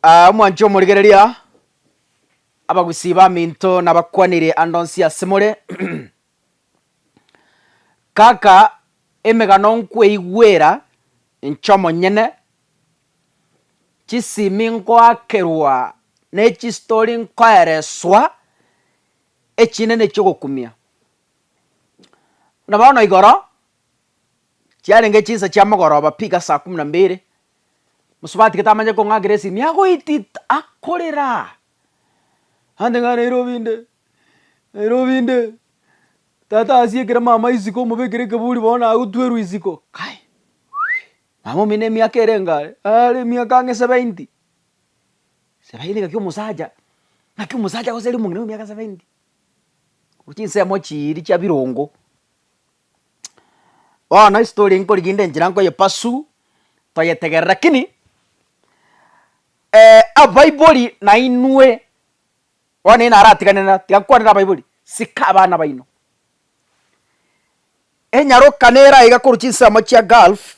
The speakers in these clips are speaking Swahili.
Mwancho murigereria abagusiba minto nabakwanire andonsi asemore kaka emegano nkweigwera nchomo nyene chisimi nkwakerwa nechistori nkwaereswa echinene chiogokumia nabono igoro chiarenge chinsa chia mogoroba piga saa 12 musubati getamanye kong'akera esimi agoitita akorera ande ng'a Nairobi tata asiekera mama isiko mubekere keburi bona agutwerwa isiko kai mama mine emiaka erengare are emiaka ang'e 70 gaki omosaja gose ri omong'ina emiaka 70 chinsemo chiri chia birongo bono histori nkoriginde enchera nkoyepasu toyetegerera lakini abaibori nainwe bono ina aratiganena tigakwanera abaibori sika abana baino enyarokanera igakuru chinsemo chia Gulf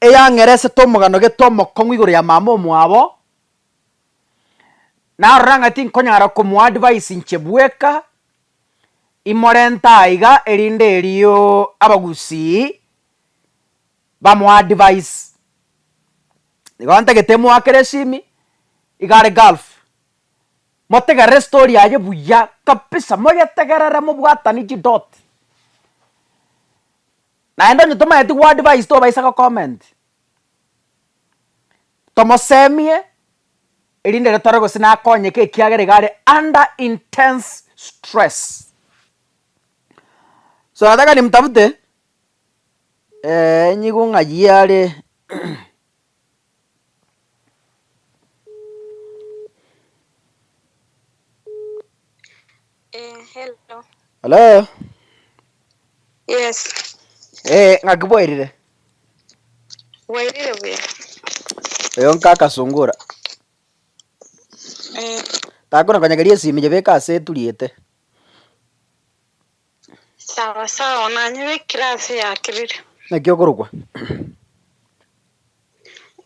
eyang'erese tomogano getomokong'u igoro ya mama omwabo narora ng'ati nkonyara komuadvise inche bweka imorenta aiga erinde erio abagusii bamuadvise igo ntagete mwakera esimi igare Gulf motegerere story yaye buya kabisa moyetegerere mobwatani chidot naende onye tomaeti guadvise tobaisaga comment tomosemie erinde retore gose nakonyeka ekiagera igare under intense stress so nataka nimtafute nyigo ng'ayi are Hello. hello Yes. ng'akibwairire Wairire buya. eyo nkaka sungura takona konyegeria esimi jebeka ase eturiete Sawa nanye wekirase yakirire. nakio korokwa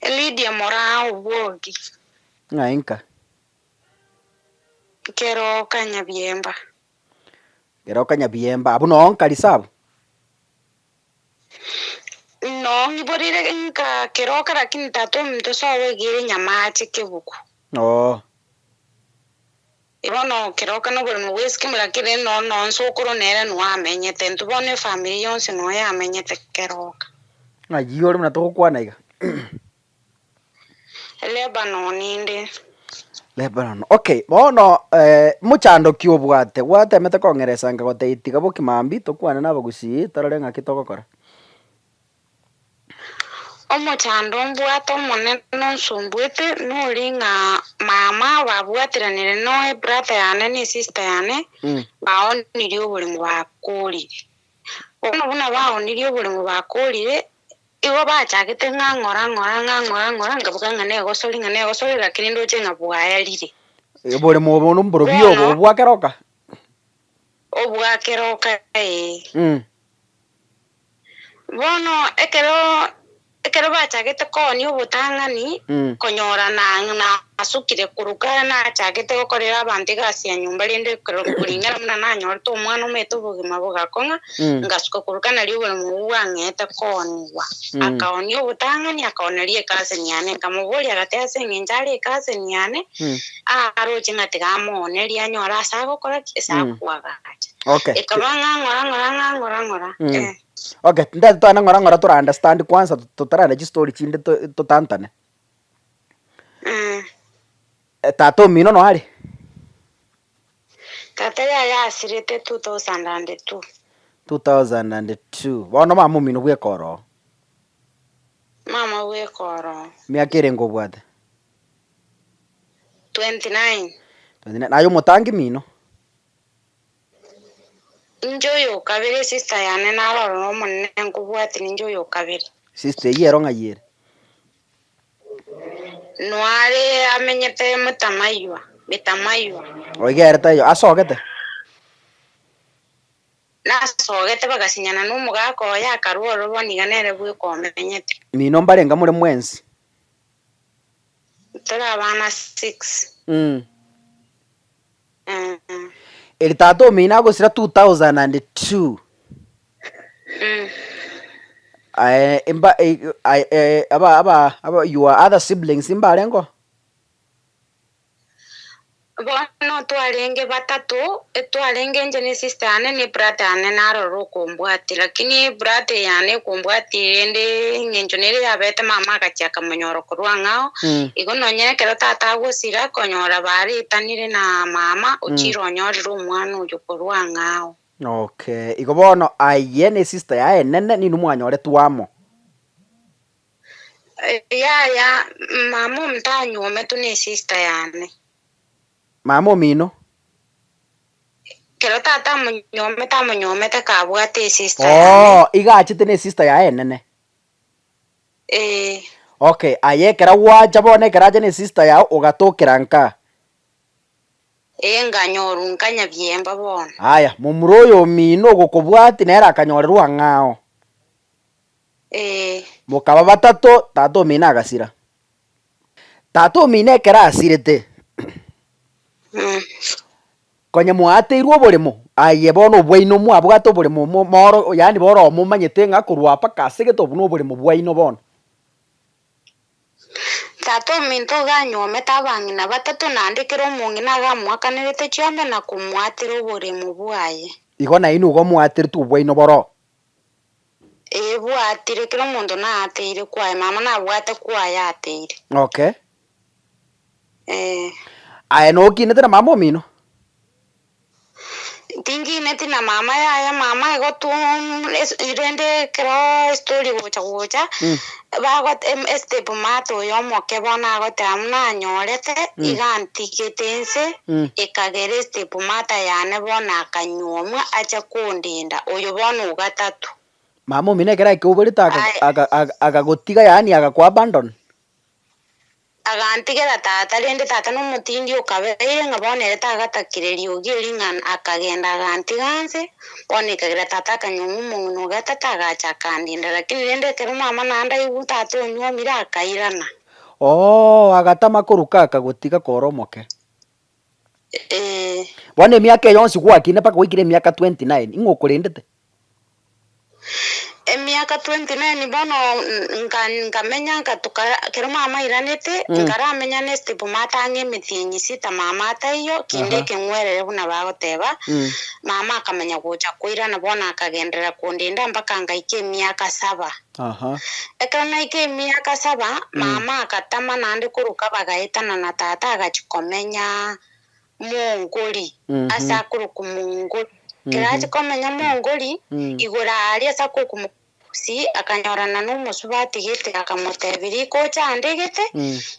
Lydia Mora Uwogi. ng'ainka Kero Kanyabiemba. geroka nyabiemba abu no nkarisabu No, ngiborire nka keroka lakini tatu mtu sawe gire nyamache kebuku. Ibono keroka no buri muweski mulakire no nsokoro nere no amenyete ntubone family yonse no yamenyete keroka. ng'ayi ore muna togokwana iga Lebanon inde. Lebanon. Okay, bono muchandoki obwate gwatemete kong'eresa nga goteitiga bokimambi tokwane nabagusii torore ng'aki togokora Omochando mbwate omonene nonsumbuete nori ng'a mama babwatiranire noe brother yane ni sister yane baonirie oborimu bakorire bono buna baonirie oborimu bakorire igo bachagete ng'ang'ora ngabuga ng'a negosori lakini ndoche ng'a bwaerire oboremo obo mborobio obo bwakeroka obwakeroka bono ekero bachagete konia obotang'ani konyora na asukire kuruka nachagete gokorera abanto egasi ya nyumba rende kuringana muna nanyorete omwana omete obogima bogakong'a ngasuka kuruka nari oboremo bwang'ete koniwa akaonia obotang'ani akaoneria ekaseni yane nkamoboria gati ase eng'encho are ekaseni yane aroche ng'a tigamoneria anyora ase agokora ki ase akwagacha ekaba ng'ang'ora okay ndete twana ng'ora tora understand kwanza totarana chistori chinde totantane tata omino no ari tata yaya asirete 2002 bono mama omino bwekoro mama bwekoro miaka ere ngobwate 29 nayo motangi mino njoyo kabere sister yane naroro no monene nkubwati njoyo kabere sister yero ng'ayere nware amenyete metamaywa oigerete yo asogete nasogete bagasinyana n'omugaka oyo akaruoro boniganere bweko omenyete mino mbarenga muri mwensi turi abana 6. Eri tata omina agosira 2002. Aba your other siblings imbarengo? Bono twarenge batatu, twarenge nje ni sister ane ni brother ane naroro kumbwati, lakini brother yane kumbwati ende ngenjo nere yabete mama akachaka munyoro kurwa ngao. Igo nonyene kero tata agosira konyora bari itanire na mama uchiro nyorira omwana uyu kurwa ngao. Okay, igo bono aye ni sister yae nene ni numwanyore twamo. Ya mama mtanyume tu ni sister yane. Mama omino? Kero tata munyome te kabwate sister yane. Igachite ni sister yae nene. Okay, aye kera wacha bone kera ni sister yao ugatokera nka. Nganyoru nkanya byemba bona. Aya, mumuroyo omino gukubwati nera akanyorerwa ngao. Mukaba batatu, tata omina agasira. Tata omina kera asirete. Konye mwateirwo oboremo aye bono bwaino mwabwate oboremo moro yani boro mumanyete nga kurwa paka asegete obuno oboremo bwaino bono. Tata ominto ganyome tabang'ina batatu nandikire omong'ina agamwakanirete chiombe na kumwatira oboremo bwaye. Igo na inu ugo mwatirete obwaino boro? Bwatire kero omonto naateire kwaye mama nabwate kwaye ateire. Okay. Aye nokinete na mama omino? Tinginete na mama yaya mama igo tu irende kero story gocha bagot step mato yo moke bona agote amuna nyorete igantigete nse ikagere step mata yane bona akanyomwa acha kundinda oyo bona ugatatu. Mama omino kera ikuburita agagotiga yani agakwa abandon? Agantigera tata rende tata n'omutindi okabeire nga bonere tagatakire riogi ring'ana akagenda agantiganse bona ikagira tata akanyoma omong'ina gatata agacha akandinda lakini rende kero mama nandaigu tata onyomire akairana. Agatama koruka akagotiga koromoke. Bona emiaka yonsi gwakine paka wikire emiaka 29 ing'okorendete? Emiaka 29 bono nkamenya nkatuka kero mama iranete nkaramenya ne step mata ng'emitinyi sita mama ataiyo kinde keng'werere buna bagoteba mama akamenya gocha kwirana bona akagendera kundinda mpaka ngaike emiaka 7. Ekero naike emiaka 7 mama akatama nandi kuruka bagaetana na tata agachikomenya mongori asa kuruka mongori kerachi komenya mongori igora aria asa kuruka si akanyorana n'omusubati gete akamutebiri ko chandegete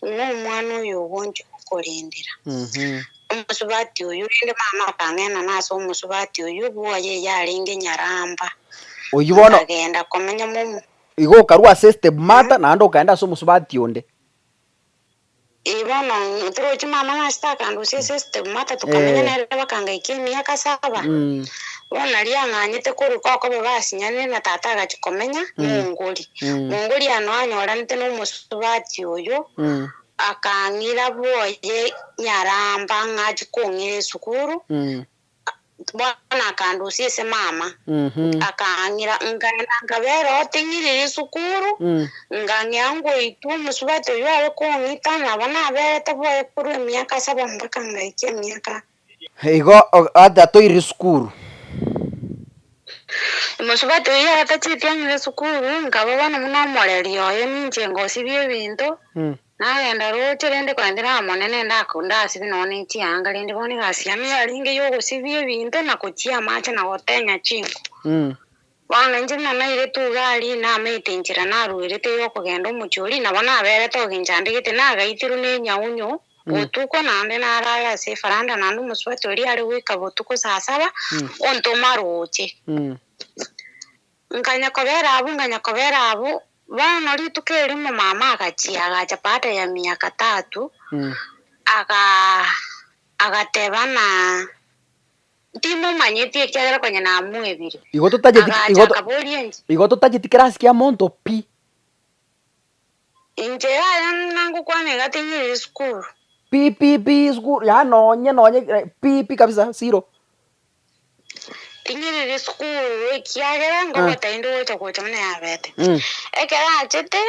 n'omwana oyo wonje kurindira omusubati oyo rende mama akang'ena naso omusubati oyo bwaye yaringe nyaramba oyo bono agenda komenya mumu igo karwa system mata nando ukaenda so musubati onde bono turochi mama nastaka ndo system mata tukamenya nere bakangaikia emiaka 7 bona riang'anyete kuruka ko babasinyane na tata agachikomenya mongori ano anyoranete n'omusubati oyo akang'ira bwoye nyaramba ng'achikong'ire esukuru bona akandusia ase mama akang'ira nkabera oting'irire esukuru ngang'ea ngoitu omusubati oyo are kong'ita nabo naberete bwoye korwa emiaka 7 mpaka ngaikia emiaka igo atoire esukuru. Omusubati oyo atachitiang'ire esukuru nkaba bono buna omoreri oyo ninche ngosibia ebinto nagenda roche rende kwendera monene ndasibi none chianga rende bono egasi yane yaringe yogosibia ebinto na gochia amache na gotenya chinko bono inche buna naire tugari namaete enchera narwerete yokogenda omochori nabo naberete oginchandegete nagaitirwe n'enyaunyo botuko nande narara ase efaranda nande omusubati oria are goika botuko saa 7 ontoma roche nganya kobera abo bono rituko erimo mama agacha baada ya miaka 3 agatebana timo manyeti ekiagera konye namwebire igo tutachitikira sikia monto pi inje ya nangu kwani gatinyi school Pi school ya nonye pi kabisa zero. Tinyiri school kiagera ngogota indo gocha gocha mune yabete. Ekera achete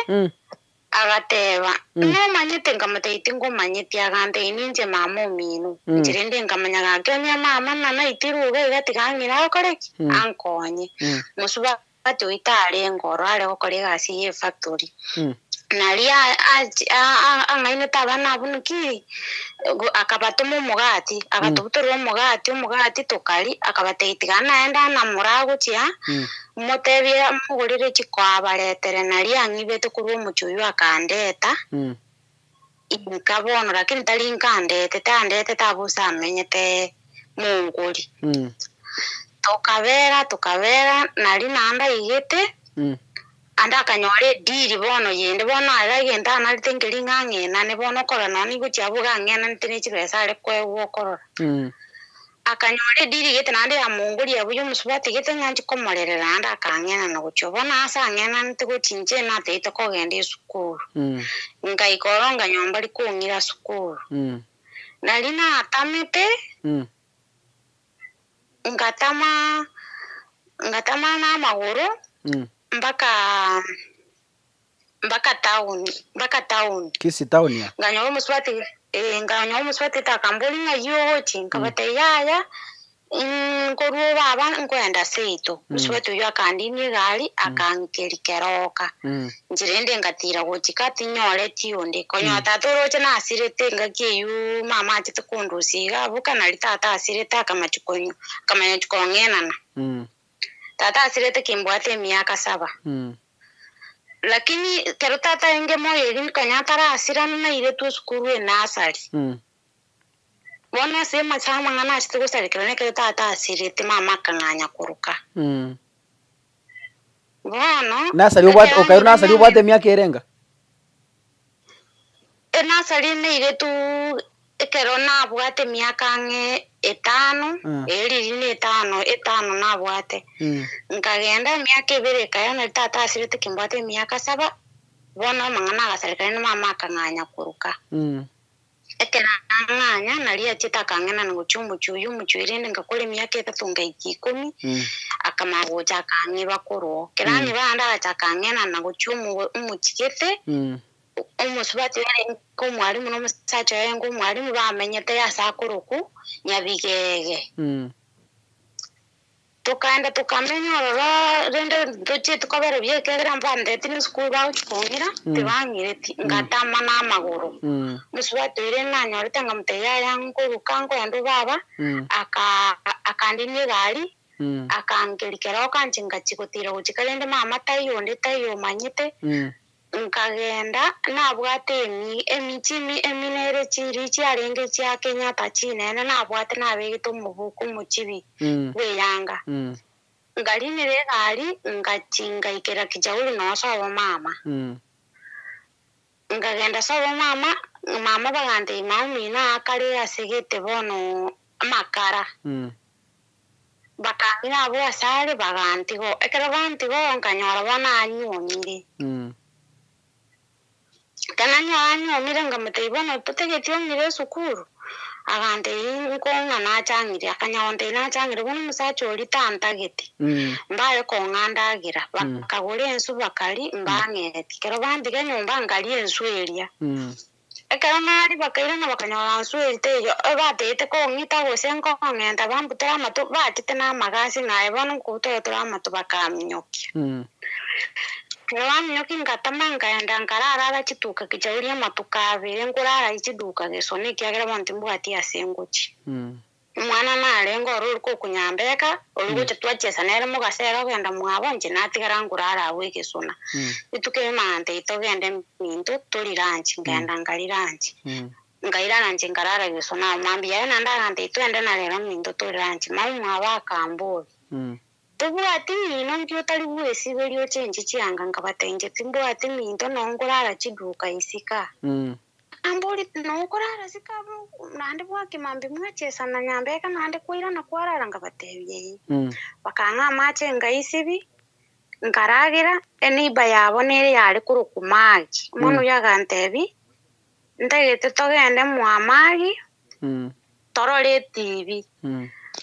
agateba no manyite ngamateiti ngomanyite agante ininje mama omino njirende ngamanyaga kenya mama na itiruga igatigangira okoreki ankonye musuba ati itare ngoro are okore gasi ye factory naria angaine tabana bunuki akabatuma umugati agatubutura umugati tukari akabateitigana enda na murago cia mutebia mugurire chikwabaretere naria angibete kuri umuchuyu akandeta inkabono lakini tali nkandete tandete tabusa amenyete munguri tukabera nari nanda igete anda kanyore diri bono yende bono aragenda naritengeri ngangena ne bono korona ni guchabuga ngena ntine chibesa ale kwewo korora akanyore diri gete nande ya munguri yabuyo musubati gete nyanji komorerera anda akangena no guchobona asa ngena ntiko chinje na teito kogende sukuru ngaikoronga nyomba likungira sukuru nalina atamete ngatama na maguru mpaka town kisi town ya nganyo muswati takambuli ngayochi nkabate yaya ngoruo baba nkwenda seito muswati yo akandini gari akankerikeroka njirende ngatira gochikati nyore tionde konyo tatoroche na asirete ngakiyu mama achite kundusiga buka na tata asirete akamachukonyo kamanyachukongenana tata asirete kimbwate miaka 7 lakini kero tata enge moyo ili kanyatara asirana na ile tu skuru enasari bona sema chama ngana ashite gusari kero kero tata asirete mama kanganya kuruka bona nasari ubwate miaka erenga enasari na ile tu kero na bwate miaka 5 eriri ni 5 na bwate nkagenda miaka 2 kayo na tata asirete kimbwate miaka 7 bona mangana gasarikana na mama kanganya kuruka ekena nganya nalia chita kangena ngo chumuchuyu muchuirende ngakole miaka 3 ngaiki 10 akamagocha kangiba koro kerani banda achakangena na guchumu umuchikete umusubati ko mwarimu no musacha yengo mwarimu bamenyete yasakuruku nyabigege tukaenda tukamenyorora rende duche tukabere byekera mpande tini school ba uchikongira tibangire ngatama na maguru musubati ire nanyorete ngamteya yango rukango endo baba akandini gari akangerikera okanchinga chikotira uchikalende mama tayo manyite nkagenda nabwate emichimi eminere chiri chiarenge chia Kenya tachinene nabwate nabegito mubuku muchibi weyanga ngalinire gari ngachinga ikera kijauri no sawa mama ngagenda sawa mama bagande mami na akari asegete bono makara bakangira abo asare bagantigo ekera bantigo nkanyora bana anyonyire kananya mire ngamete ibona tutegeti omire sukuru agante inkonga na changire akanyonde na changire bono musacha oli tantageti mbaye ko ngandagira bakagore ensu bakari mbangeti kero bandige nyumba ngali ensu eria ekero nari bakaira na bakanyora ensu eriteyo batete ko ngita gosenko ngenda bambutera matu batite na magasi na ebono kutotora matu bakamnyoki Kewani ngatama ngaenda nkarara chituka kichauria matukavire ngurara ichiduka gesone kiagera bantu mbwati asengochi mwana narengo ruko kunyambeka olugo chatwachesa nere mugasera genda mwabonje natigara ngurara awe gesona ituke mante itogende minto toliranchi ngenda ngaliranchi ngairana ngarara gesona mambi ya nanda ngante itwende na lero minto toliranchi mau mwabaka ambo tubwati mino mbyo tali bwesi belyo chenji chianga ngabatenje timbwati minto nongorara chiduka isika amboli nongorara sika nande bwake mambi mwachesa na nyambeka nande kuira na kwarara ngabatebye bakanga mache ngaisibi nkaragira eniba yabo nere yari kurukumagi umuntu yagantebi ndagete togende mwamagi torore TV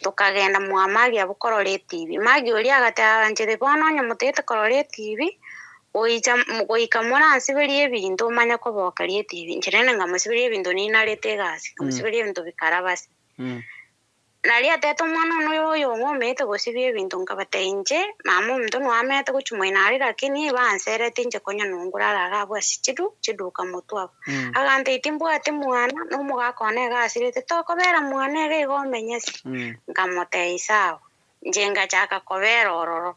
tukagenda mwamagi abukorore TV magi uri agatanjire bono nyamutete korore TV goika muransi berie ebinto omanya kobokerie TV ncherene ngamusiberie ebinto ninarete egasi ngamusiberie ebinto bikarabasi nari atete omwana oyo ng'omete gosibia ebinto nkabatenche mama omonto nwamete gochimoinari lakini banserete inche konya nongurara agabwasi chiduka motwabo aganteiti mbwate mwana nomogaka one egasirete tokobera mwana ere iga omenyesi nkamotei sawa inche ngachaka kobera ororo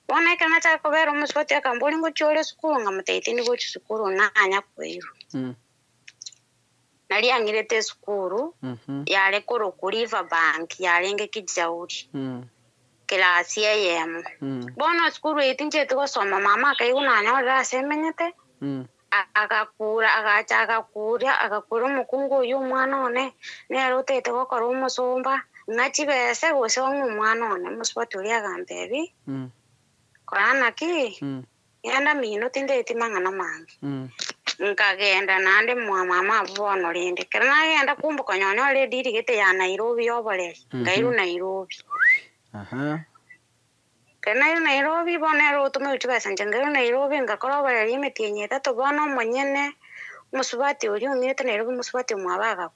bono ekero nachaka kobera omosubati akambori ngochia esukuru ngamoteiti ndigochia esukuru nanya koirwa nari ang'irete esukuru yare koroku River Bank yarenge Kijauri kilasi eyemo bono esukuru eti nchete gosoma mama akaigwa nanyorera ase emenyete agakura omokungu oyo omwana one nere otete gokora omosomba ng'achi bese gose ong'e omwana one omosubati oria agantebi korana ki genda mino tindaeti mang'ana mange nkagenda nande mama bono rende kera nagenda kumbuka nyonyore edirigete ya Nairobi oboreri ngairu Nairobi kera nairu Nairobi bono ero otume uchi besa nche ngairu Nairobi ngakora oboreri emetienyi 3 bono omonyene omusubati oria ong'irete Nairobi omusubati mwabaga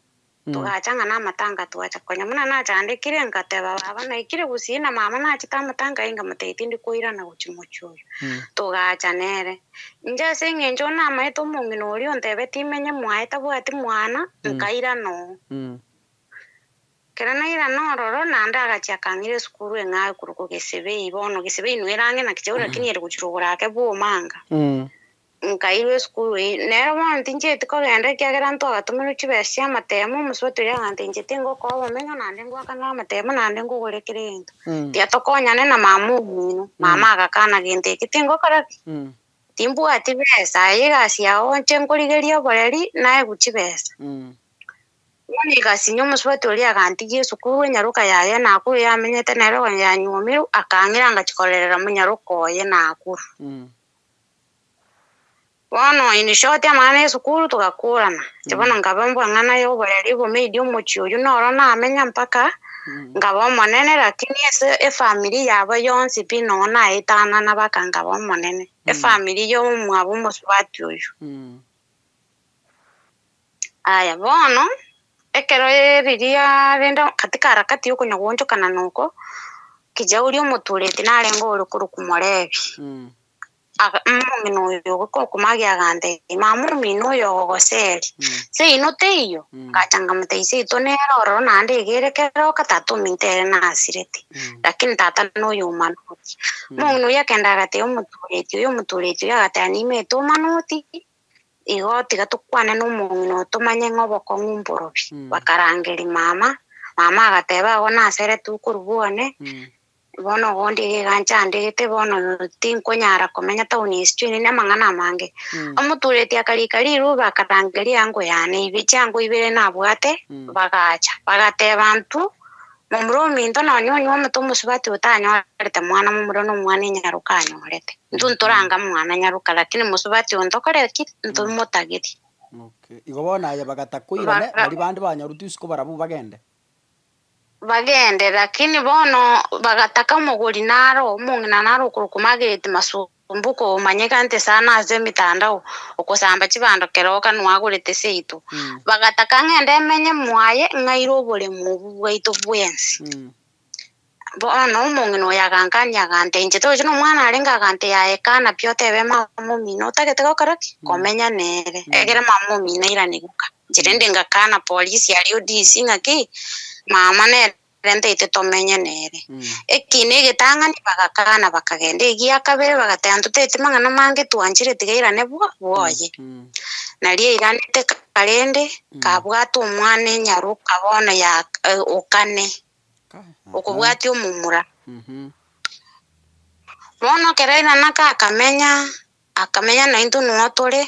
tugachanga na amatanga twacha konya muna nachandikire nkateba baba naikire gusii na mama nachita amatanga inga muteiti ndikoirana gochimochi oyo tugacha nere inche ase eng'encho namaete omong'ina oria ontebe timenye mwae tabwati mwana nkaira no kera naira ororo nande agachia akang'ira esukuru eng'ae korwa Gesebei bono Gesebei no erang'ena Kijauri lakini ere gochirogora ake bwomanga nkairwa esukuru nero bono tinchieti kogenda ekiagera ntwagatumire chibesa chia amatemo omosubati oria agantenchete ngokoa obomenyo naende ngwakanera amatemo naende ngogora ekere gento tiatokonyane na mama omino mama agakana gento eki tingokora ki timbwati besa aye egasi yao nche nkorigeria oboreri naegu chibesa bono egasi ya omosubati oria agantigia esukuru enyaruka yaye nakuru yamenyete nero yanywomiru akang'ira ngachikorerera monyaruka oye nakuru bono in short amang'ana ya esukuru tugakurana bono nkaba mbwang'ana ya oboreri bomeidi omochio oyo noro namenya mpaka nkaba omonene lakini ase efamily yabo yonsi pi noo naetanana mpaka nkaba omonene efamily ya omwabo omosubati oyo aya bono ekero riria renda katika harakati ya okonya gwonchokana noko Kijauri omotureti narenga ore koroku Morebi omong'ina oyo gokokumagi agantei mama omino oyo ogogoseri seino teiyo ngacha nkamotei seito nere ororo naende egere keroka tata ominto ere nasirete lakini tata noyo omanoti omong'ina oyo akenda agateba omotureti oyo agateba nimete omanoti igo tiga tokwane na omong'ina oyo tomanye ng'a obokong'u mborobi bakarangeri mama agateba igo naserete okorwa bwane bono bondi iga nchandegete bono tinkonyara komenya town esitweni na amang'ana amange omotureti akarika riru bakarangeri ango yane chiango ibere nabwate bagacha bagateba ntu momura ominto nonye omoto omosubati otanyorete mwana momura na omwana enyaruka anyorete ntu ntoranga mwana nyaruka lakini mosubati oyo ntokore ki ntomotageri igo bono aya bagatakoirane bari bande banyarutu isiko barabwo bagende lakini bono bagataka omogori naro omong'ina naro okorokumagireti masumbuko omanyeka nte sana ase emitandao okosamba chibando keroka nwagorete seito bagataka ng'ende emenye mwaye ng'aire oboremo obu bwaito bwensi bono omong'ina oyo agankania agantenchete oche na omwana arenge agante yaye kana pi otebe mama omino otagete gokora ki komenya nere egere mama omino airaneguka nchirende ngakana polisi ario DC ng'aki mama nere nteite tomenye nere ekine egetang'ani bagakana bakagenda egia kabere bagateba ntotete mang'ana mange twanchire tigairane bwoye nari eiranete karende kabwate omwana enyaruka bono ya okane okobwati omomura bono kero airana akamenya nainto nuo tore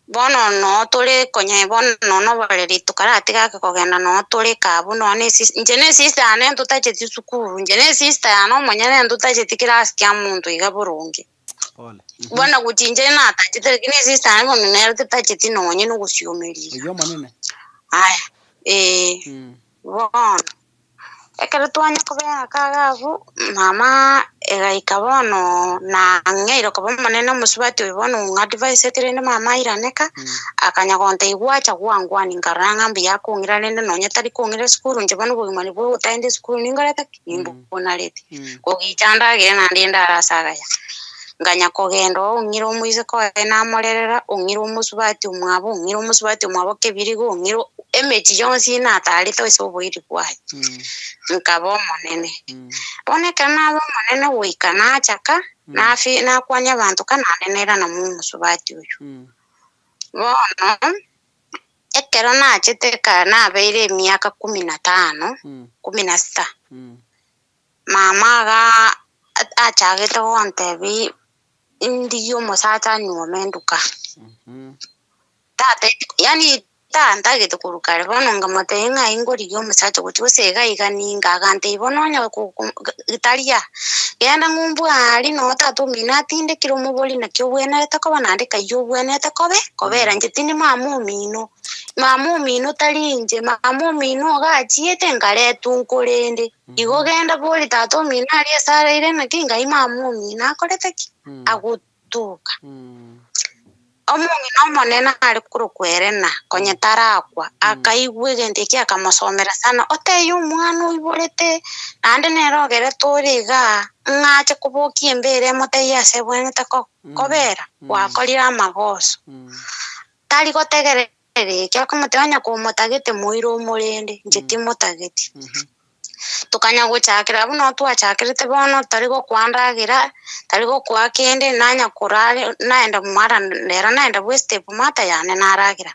bono no turi konye bono no bareri tukaratiga kogenda no turi kabu no ne nje ne sister ne tutacheti sukuru nje ne sister no monyane tutacheti class kya muntu iga burungi pole bona gutinje na tachete kine sister ne monene tutacheti no nyene no gusiomeri yo manene aya bono ekero twanya kobea kagabu mama egaika bono na ngeiro kobo monene musubati bono advice etirende mama iraneka akanya konte igwacha gwangwani ngaranga mbia kungira nende nonye tari kungira skuru nje bono bugimani bwo utainde skuru ningareta kimbona leti kogichanda ge na ndinda rasagaya nganya kogendo ungiro muize ko na morerera ungiro musubati umwabo kebirigo ungiro emechi yonsi na tari to iso boiri kwaje nkabo monene boneka nabo monene wikana chaka na kwanya abantu kana nenera na musubati uyu bono ekero na chiteka na beire miaka 15 16 mama ga achagete wontebi indiyo musata nyuomenduka tate yani tanta gitu kurukare bono ngamote inga ingori yo musacho kuchose ga ninga gante ibono nya italia genda ngumbu ali no tatu minati inde kiro muboli na kyo bwena takoba nande kayo bwena takobe kobera njitini mamu mino talinje mamu mino ga chiete ngare tunkurende igo genda boli tatu minari sara ire na kinga imamu mina korete agutuka omungi no monena ari kurukwerena konye tarakwa akaigwigende akamusomera sana oteyo umwana uiborete nande nerogere turiga ngache kubukia mbere muteye asebwene tako kobera wakorira amagoso tari gotegerere kya kumutanya kumutagete muiro umurende njeti mutagete tukanya guchakira buno twachakirite bono tari go kwandagira tari go kwakende nanya kurari naenda mara nera naenda westep mata yane naragira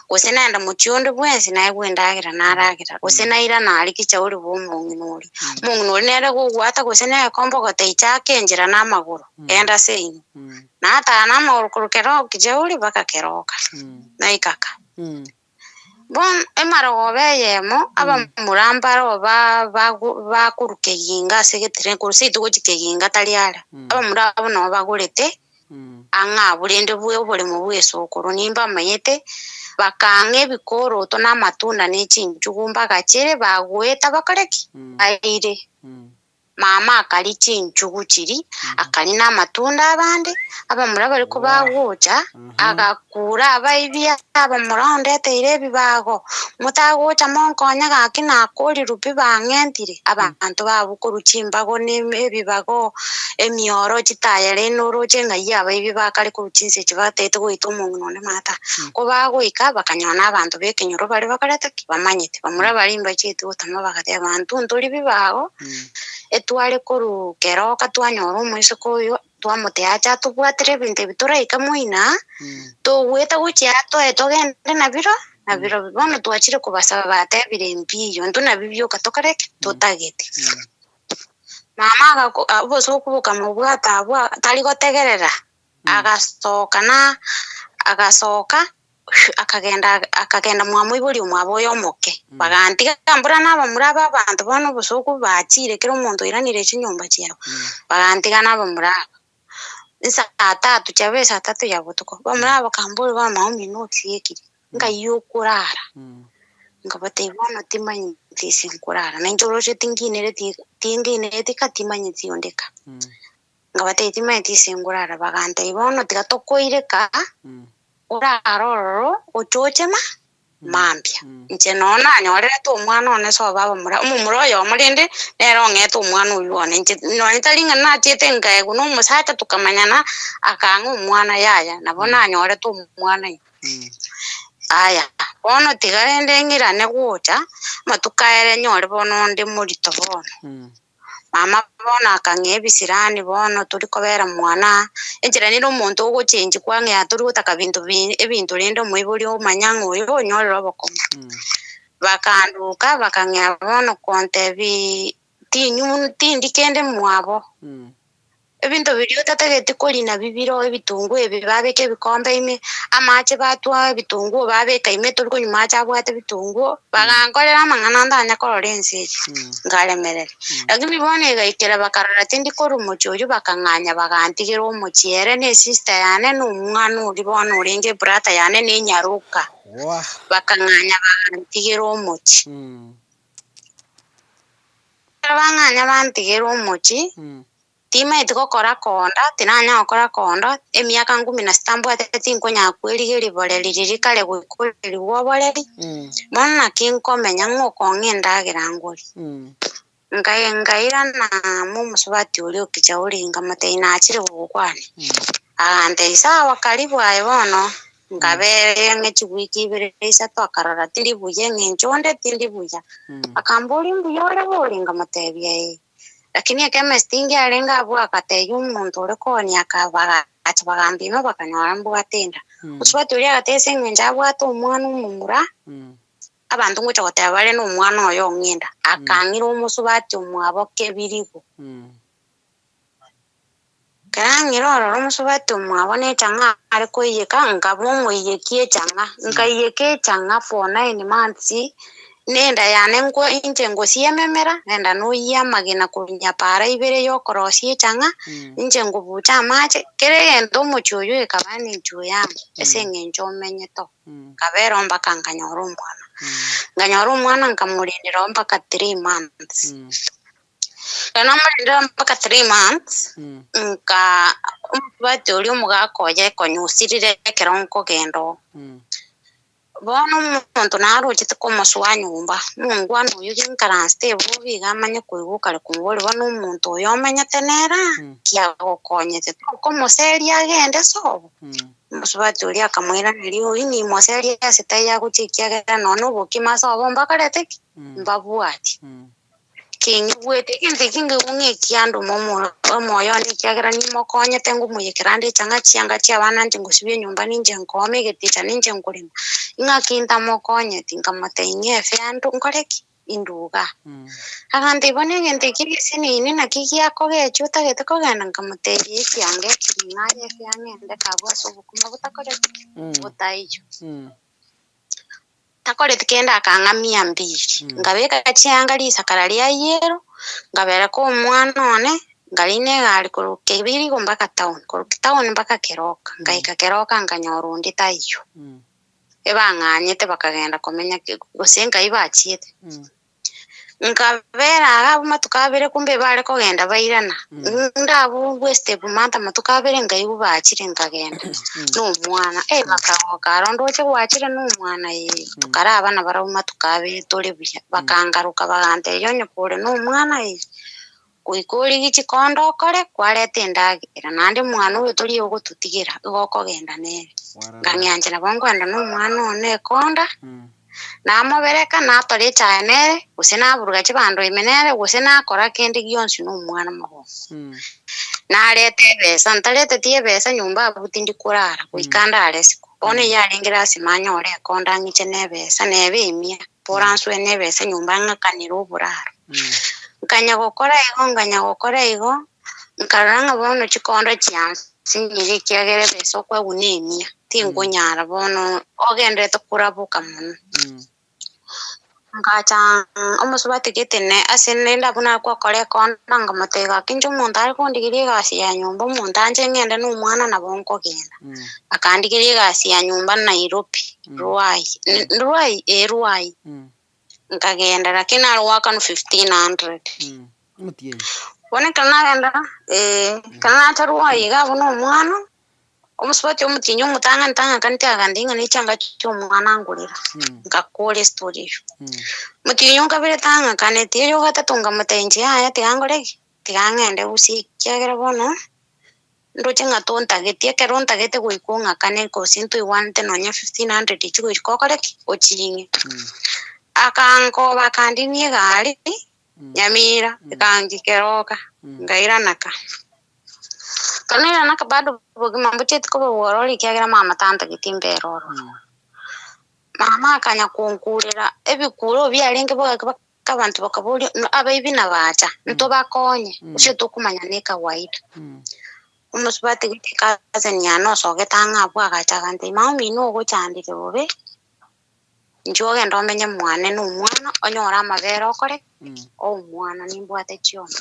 gose naenda muchiondo bwensi naye gwendagira naragira gose naira nari kichauri bo munginuri nere go gwata gose naye kombo gote ichake njira na maguru enda sein na ata na maguru kurukero kichauri bakakeroka na ikaka bon emara obeyemo aba murambaro ba kurukeginga segetire kurusito gochikeginga taliara aba murabo no bagurete anga burende buwe bole mu bweso koro nimba mayete bakange bikoro to na matunda n'ichinjugumba gachere bagweta bakareki aire mama akali chinjugu chiri akali na matunda abandi aba murabo ariko baguca agakura abaibya aba muronde teire bibago mutaguca monkonya gakina kuri rupi bangentire abantu babukuru chimbago nebibago emioro chitayare noro chenga yaba ibibakari kuruchinse chibatete goito umuntu none mata ko bagwika bakanyona abantu bekenyoro bari bakareta kibamanyete bamurabo arimba chitu gutama bagate abantu nduri bibago etware koru keroka twanyora umwise koyo twamuteacha tubwatire binte bituraika muina tugweta guchiato etogende nabiro bono twachire kubasaba batebire mpiyo ndu nabibyo katokareke tutagete mama aboso kubuka mubwata abwa tari gotegerera agasoka akagenda mwamu iburi umwabo yomoke bagantiga kambura naba muraba abantu bono busoku bachire kero umuntu iranire chinyumba cyawe bagantiga naba muraba saa 3 chabe saa 3 ya butuko bamuraba kambura ba maumi noti yekiri ngayukurara ngabate ibono timanyi tisinkurara na njoroje tingine tikatimanyi tiondeka ngabate timanyi tisingurara baganta ibono tikatokoireka uraroro uchochema mambia nche nona anyorere tu umwana one so baba muroyo murinde nero ngetu umwana uyu one nche none talinga na chete ngaego no musata tukamanyana akanga umwana yaya nabona anyore tu umwana aya ono tigarende ngirane gucha matukaere nyore bono ndi murito bono mama bono akangebisirani bono turi kobera mwana enjira niro umuntu uguchinji kwange aturi gutaka ebintu rinde muiburi umanyango uyo nyorero bokoma bakanduka bakangea bono kontebi tindi kende mwabo ebinto birio tategete korina bibiro ebitungu ebi babeke ebikombe ime amache batwa ebitungu babeka ime turi konyuma acha abwate ebitungu bagankorera amang'ana ndanya korora ensechi ngaremerere lakini bono igaikera bakarora tindi kora omochi oyo bakang'anya bagantigera omochi ere na sister yane na omwana ori bono orenge brata yane na enyaruka bakang'anya bagantigera omochi bang'anya bantigera omochi timaete gokora konda tinanya gokora konda emiaka 16 mbwatete tinkonya kwerigeria boreri riri kare gwikoreriwa oboreri bono naki nkomenya ng'okonga endagera ngori ngaira na omusubati oria okicha oringa motari nachire gogokwania agantera sawa karibu aye bono ngabere ng'echi wiki ibere isato akarora tindi buya eng'encho onde tindi buya akambora mbuya ore boringa motebia lakini ekemesti ngiarenga bwakateiya omonto ore konia acha bagambima bakanyora mbwatenda omusubati oria agatesa eng'encho abwate omwana omomura abantu ngocha goteba bare na omwana oyo ong'enda akang'ira omusubati omwaboke ebirigo kerang'ira orora omusubati omwabo na echang'a are koiyeka nkaba omoiyeki echang'a nkaiyeka echang'a for 9 months nenda yane inche ngosiememera nenda noiyia amagena korunya para ibere yokorosia echang'a inche ngobucha amache kere egento omochi oyo ekaba ninchuo yamo ase eng'encho omenyete kabera mpaka nkanyora omwana nganyora omwana nkamurindira mpaka 3 months namurindira mpaka 3 months nka omusubati oria omogaka oye ekonyusirire ekero nkogenda bono omonto narochete komoswa nyumba omongwana oyo genkaransete bobi iga amanye koigwa kare kombori bono omonto oyo omenyete nera kiagokonyete tokomoseria agende sobo omusubati oria akamoiraneria oyi nimoseria ase taiagochia ekiagera nonye oboki sobo mbakorete ki mbabwati king'igwete egento eki ngeigwa ng'ekiando omoyoni ekiagera nimokonyete ngomoiyekera ande echang'a chianga chia abana inche ngosibia enyomba ninche nkoma egeticha ninche nkorema ing'aki ntamokonyeti nkamotebia ng'efe ando nkore ki induga aganteba bono egento eki gise nini naki giakogecha otagete kogenda nkamotebia ekianga eki ng'aye efe ang'ende kabwa ase obokima botakoreti botaiyo takoreti kenda akang'a 200 ngabeka chianga risakara ria yero ngabereka omwana one ngarina egari koroka ebirigo mpaka town koroka town mpaka keroka ngaika keroka nkanyora onde taiyo ebang'anyete bakagenda komenya gose nkai bachiete nkabera aga amatuko abere kumbe bare kogenda bairana ndabugwe step manta amatuko abere ngaigwa bachire nkagenda n'omwana bakagoka arondo oche gwachire n'omwana tukare abana barauma tukabere tore buya bakangaruka baganteria onye kore n'omwana goika origi chikondo okore kwareta endagera naende omwana oyo tori ogotutigira igo okogenda nere ngang'eanchera nabo nkwenda n'omwana one ekonda namobereka natora echae nere gose naburuga chibando ime nere gose nakora kende gionsi n'omwana mono nareta ebesa ntareteti ebesa nyomba abwo tindi korara goika ndare isiko bono yarengera ase manyore ekonda ng'iche na ebesa neba emia bora nswe na ebesa nyomba ng'akanera oboraro nkanya gokora igo nkarora ng'a bono chikondo chiansinyire ekiagera ebesa okwegwa na emia tinkonyara bono ogenderete koraboka mono ngacha omusubati getene ase nenda buna kwakora ekonda nkamotebia gaki inche omonto are kondigeria egasi ya nyomba omonto anche ng'ende n'omwana nabo nkogenda akandigeria egasi ya nyomba Nairobi Ruai nkagenda lakini arwakanu 1500 bono ekero nagenda ekero nacha Ruai iga abwo n'omwana omusubati omotienyi omotang'ani tiagambia ng'a nechanga chiomwana angorera nkakora estori eyo motienyi okabere tang'akaneti erio ogatato nkamotebia inche yaya tiga nkore ki tiga ng'ende busia ekiagera bono ndoche ng'a tontageti ekero ontagete goika ong'akane kosi ntoigwanete nonya 1500 ichi goika okore ki oching'e akankoba akandinia egari Nyamira ekangi keroka ngairanaka kanairanaka bado bogima mbucheti kobe bworori kiagira mama tantageti mberoro mama akanya kunkurera ebikuro byarenge kabantu bakaburi abaibi na bacha nto bakonye ucio tukumanya ni kawaida umusubati gikaze nyano sogetanga bwa gachaga ndi mami no guchandike bobe njoge ndomenye mwane n'umwana onyora amabera okore omwana nimbwate chiona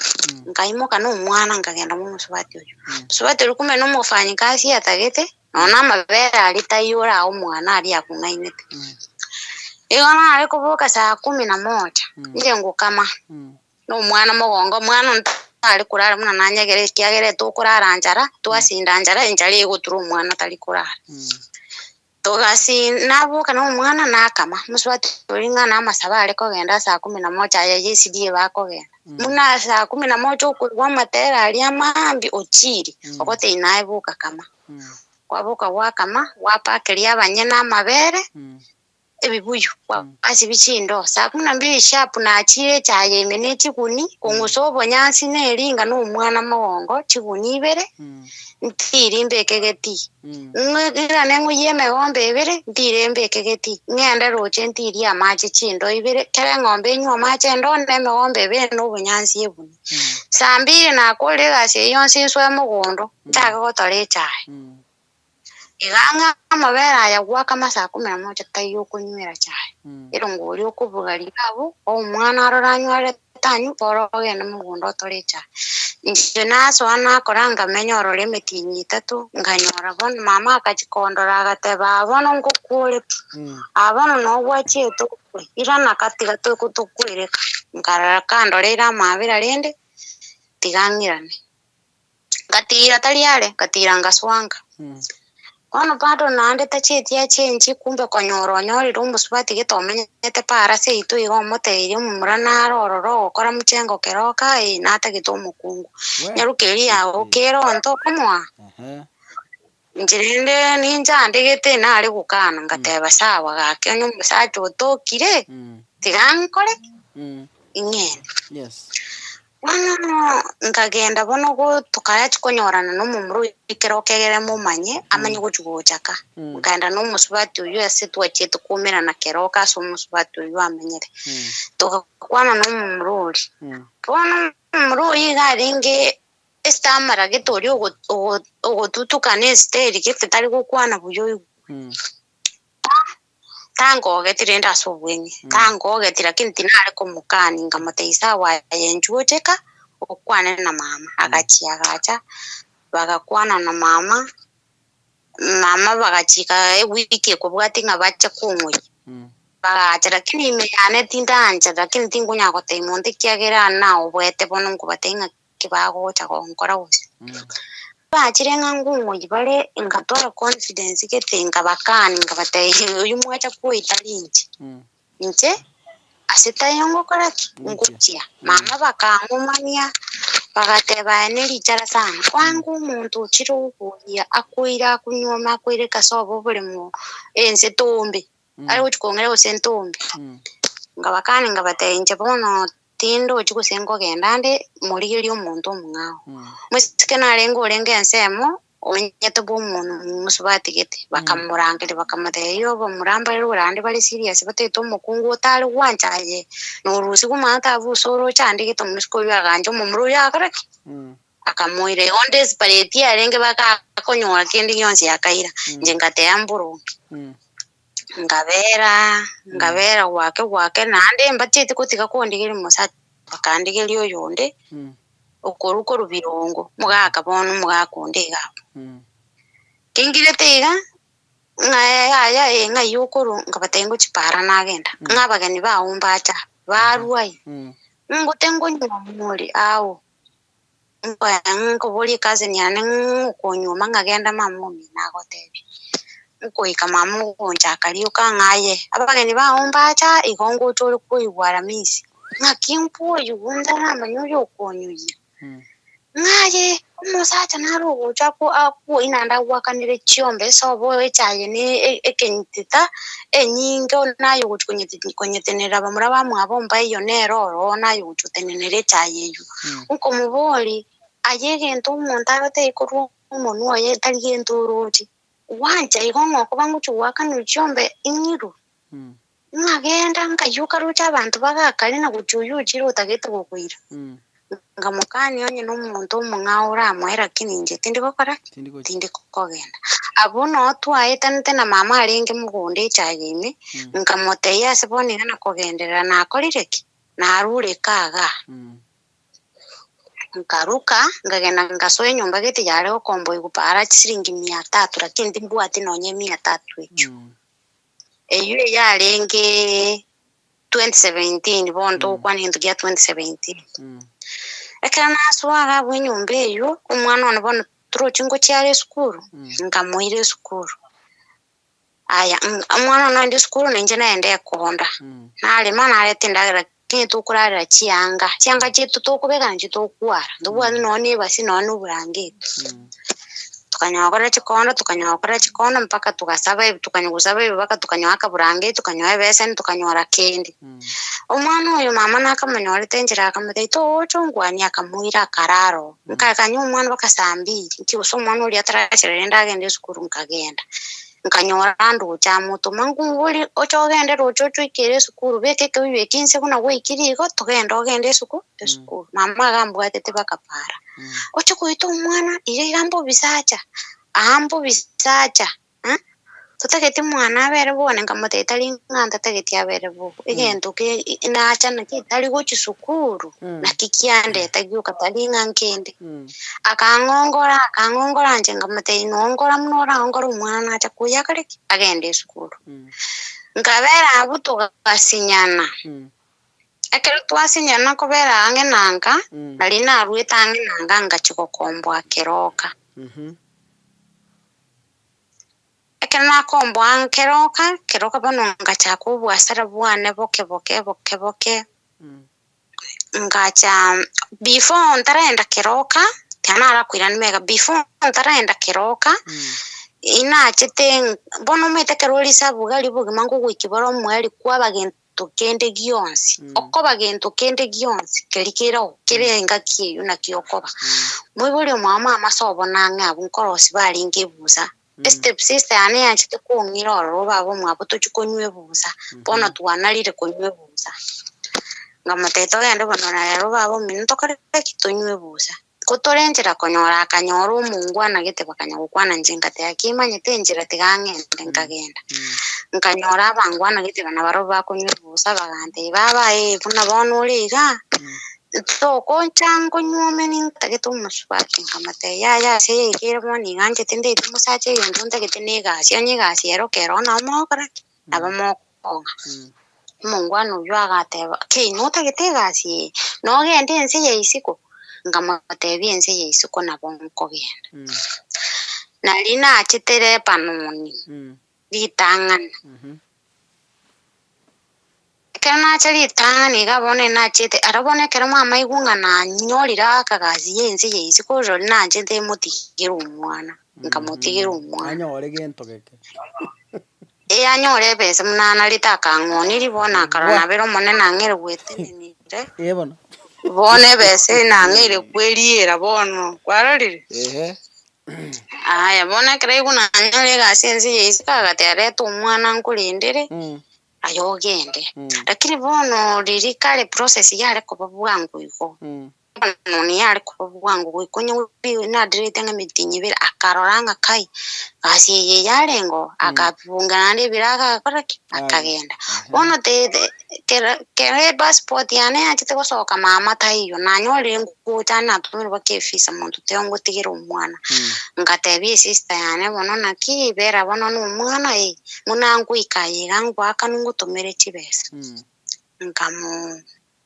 nkaimuka n'umwana nkagenda mu musubati uyu musubati rukume n'umufanyikazi atagete nona amabera alitayura omwana ali akungainete igona ari kuvuka saa 11 nje ngukama n'umwana mugongo mwana ali kurara muna nanyegere kiagere tukurara njara twasinda njara injari iguturu umwana tari kurara togasi nabuka n'umwana nakama musubati uringa namasaba ari kogenda saa 11 ya yesidie bakogenda muna saa 11 ukurwa matera ali amambi ochiri okote inaibuka kama kwabuka wakama wapakeria abanyena amabere ebibuyu asi bichindo saa 12 sharp na achire chaye mene chikuni kungusobo nyansi neringa n'umwana mugongo chikuni ibere ntiri mbekegeti ngira nengu yeme ngombe ibere ntiri mbekegeti ngenda roche ntiri amache chindo ibere kere ngombe nywa amache ndo neme ngombe ibere n'ubunyansi ebuni saa 2 nakore gase yonsi nswe mugondo ntaka gotore chaye iganga amabera ya gwaka masaa 11 tayo kunywera chaye irongori okuvugali abo omwana aroranywa tanyu poroge na mugondo torecha nje naso anakoranga menyorore metinyi 3 nganyora bon mama akachikondora agateba abono ngukure abono no gwacheto ira nakatiga to kutukwireka ngarara kandorera mabira rende tigangirane katira taliare katira ngaswanga ono bado nande tachetia chenji kumbe konyoro nyori rumusubati gitomenyete para se itu igo moteire mumurana rororo okora muchengo keroka nata gitomukungu nyarukeri yawo kero nto kumwa njirinde ninja ndegete nari gukana ngateba sawa gake nyumusaje utokire tigankore ingene Yes. Bueno, nkagenda bono go tukaya chikonyorana n'umumuru ikero kegere mumanye amanye guchugochaka nganda n'umusubati uyu asitwa chetu kumira na keroka so umusubati uyu amenyere tukakwana n'umumuru bono umumuru yigaringe estamara getori ogotutukane steri gete tari gukwana buyo tango getirenda sobwenye tango getira kintinare komukani ngamateisa wa yenjuoteka okwana na mama agachia gacha bagakwana na mama bagachika wiki kubwati ngabacha kumwe bagacha lakini meyane tindanja lakini tingunya gote monde kiagera na obwete bono ngubatenga kibagocha gonkora gose bachirenga ngungu ibale ingatwara confidence getenga bakani ngabate uyu mwacha kuitalinji nje asitayongo koraki nguchia mama bakangumania bagateba nelichara sana kwangu umuntu chiro ubuya akwira kunyoma akwire kasobo buri mu ense tombe ari uchikongera usentombe ngabakani ngabate bono tindo chikusengo gendande muri omuntu omungao musike narengo orenge ensemo omenyete bomuntu musubati gete bakamurangire bakamuteyo bamuramba rurande bari serious bateto mukungu otari gwanchaye norusi kumata busoro chande gito musiko yaganje mumuru yakaraki akamuire on desperate arenge bakakonyora kindi yonse yakaira nje ngate amburu ngabera wake nande mbatete kutika kondigiri musati bakandigiri oyonde okoruko rubirongo mugaka bono mugakonde gapo kingire tega ngaya ngayukuru ngabatengo chipara nagenda ngabagani baumbacha baruai ngutengo nyamuri awo ngo boli kaze nyane ngokonyuma ngagenda mamumi nagotebi ukoika mamu gonja kaliuka ngaye abageni baumbacha igongo tolo kuigwara misi ngakimpo yugunda namanyo konyuye ngaye umusacha narugo chako aku inanda wakanire chiombe sobo echaye ni ekenyitita enyingo nayo guchkonyetenera bamura bamwabomba iyo neroro nayo guchutenenere chaye yu uko muboli ayegento umuntu arote ikuru umuntu oye tagento roji wanja igongo kubangu chuwaka no chiombe inyiru ngagenda ngayuka rucha abantu bagakari na gucuyuchira utagete gukwira ngamukani onye n'umuntu umung'aura amwera kininje tindi gukora tindi kukogenda abo no twaetanite na mama aringe mugunde ichagine ngamoteya asibonera na kugendera na akorireki narure kaga nkaruka ngagenda ngasoe nyumba gete yare okombo igupara chiringi 300 lakini ndimbwati nonye 300 echo eyo yarenge 2017 bondo kwani ntugia 2017 ekana naswaga bw'inyumba eyo umwana one bono turochingo cyare skuru ngamuire skuru aya umwana no ndi skuru ninje naende konda nale mana aretindagira kintu kurarira chianga chitu tokubega nje tokwara ndubwa none basi none uburangite tukanyakora chikondo mpaka tukanyugusaba baka tukanyaka burange tukanywa bese tukanyora kendi umwana uyu mama nakamanyora tenjira akamute to chongwani akamuira kararo nkakanyu umwana bakasambi nkiuso umwana uri atarashirenda agende skuru nkagenda nkanyora ndu chamuto mangunguri ochogende rochocho ikere skuru beke kibe 15 kuna we ikiriko tugenda ogende skuru mama gambwa tete bakapara ocho kuito umwana ire gambo bisacha ambo bisacha tutagete mwana abere bone ngamute itali nganda tagete abere bo igendo ke nacha nakitali go chisukuru nakikiande tagiuka tali ngankende akangongora nje ngamute inongora mnora ngora umwana nacha kuyakare agende skuru ngabera abuto gasinyana akero twasinyana kobera ange nanga nali narweta ange nanga ngachikokombo akeroka ekena kombo keroka bono ngachaku bwasara bwane boke ngacha before ntaraenda keroka tanara kwirani mega before ntaraenda keroka inachete bono mete keroli sabugali bugimangu gwikiboro mwali kwa bagento kende gionsi okoba gento kende gionsi kelikero kirenga kiyo nakiokoba mwibuli mama amasobo nanga bunkorosi balinge buza step sister ane yachite kungira roba abo mwabo tuchikonywe buza bono twanalire konywe buza ngamateto yande bono na roba abo minuto kare kitonywe buza kutorenjera konyora akanyora umungwana gete bakanya gukwana njengate yakimanye tenjera tigangende nkagenda nkanyora abangwana gete bana baroba konywe buza bagande baba buna bono liga to konchango nyome ni tageto muswaki nkamate ya se ikere moni nganje tende tumusache yondonda gete nigasi ero kero na mokara abamo konga mungwana uyu agateba ke nota gete gasi no gende nse yeisiko ngamate biense yeisiko na bonko genda nalina achitere panoni bitangana kana chali tani gabone na chete arabone kera mama igunga na nyorira kagazi yense yeisiko jo na chete motigera umwana ngamotigera umwana anyore gento geke anyore bese munana litaka ngoni libona karona bero mone na ngere gwetenenire yebona bone bese na ngere kweliera bono kwararire aya bona kera iguna nyore gasense yeisika gatere tu umwana nkulindire ayogende lakini bono liri kale process yale ko bwangu iko noni yale ko bwangu iko nyo na direte nga mitinyi bira akaroranga kai asi yale ngo akabunga nande biraga koraki akagenda bono te kere passport yane achite kosoka mama tayo nanyole ngutana tumiro bakefisa muntu teongo tigero umwana ngatebi sister yane bono nakibera bono n'umwana munangu ikaye gangu akanungu tomere chibesa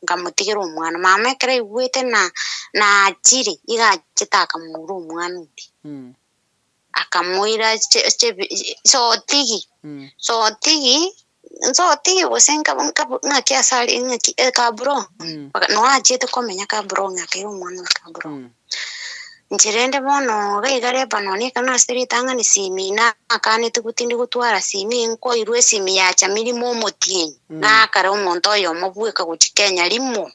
ngamutigera umwana mama kere igwete na chiri igachitaka muri umwana undi akamuira tigi wosenka ngaki asali ngaki kabro no achete komenya kabro ngaki umwana kabro njirende bono gaigare banoni kana siri tanga ni simina akane tukutindi gutwara simi nko irwe simi yacha milimo motienyi nakara umuntu oyo mobweka guchikenya limo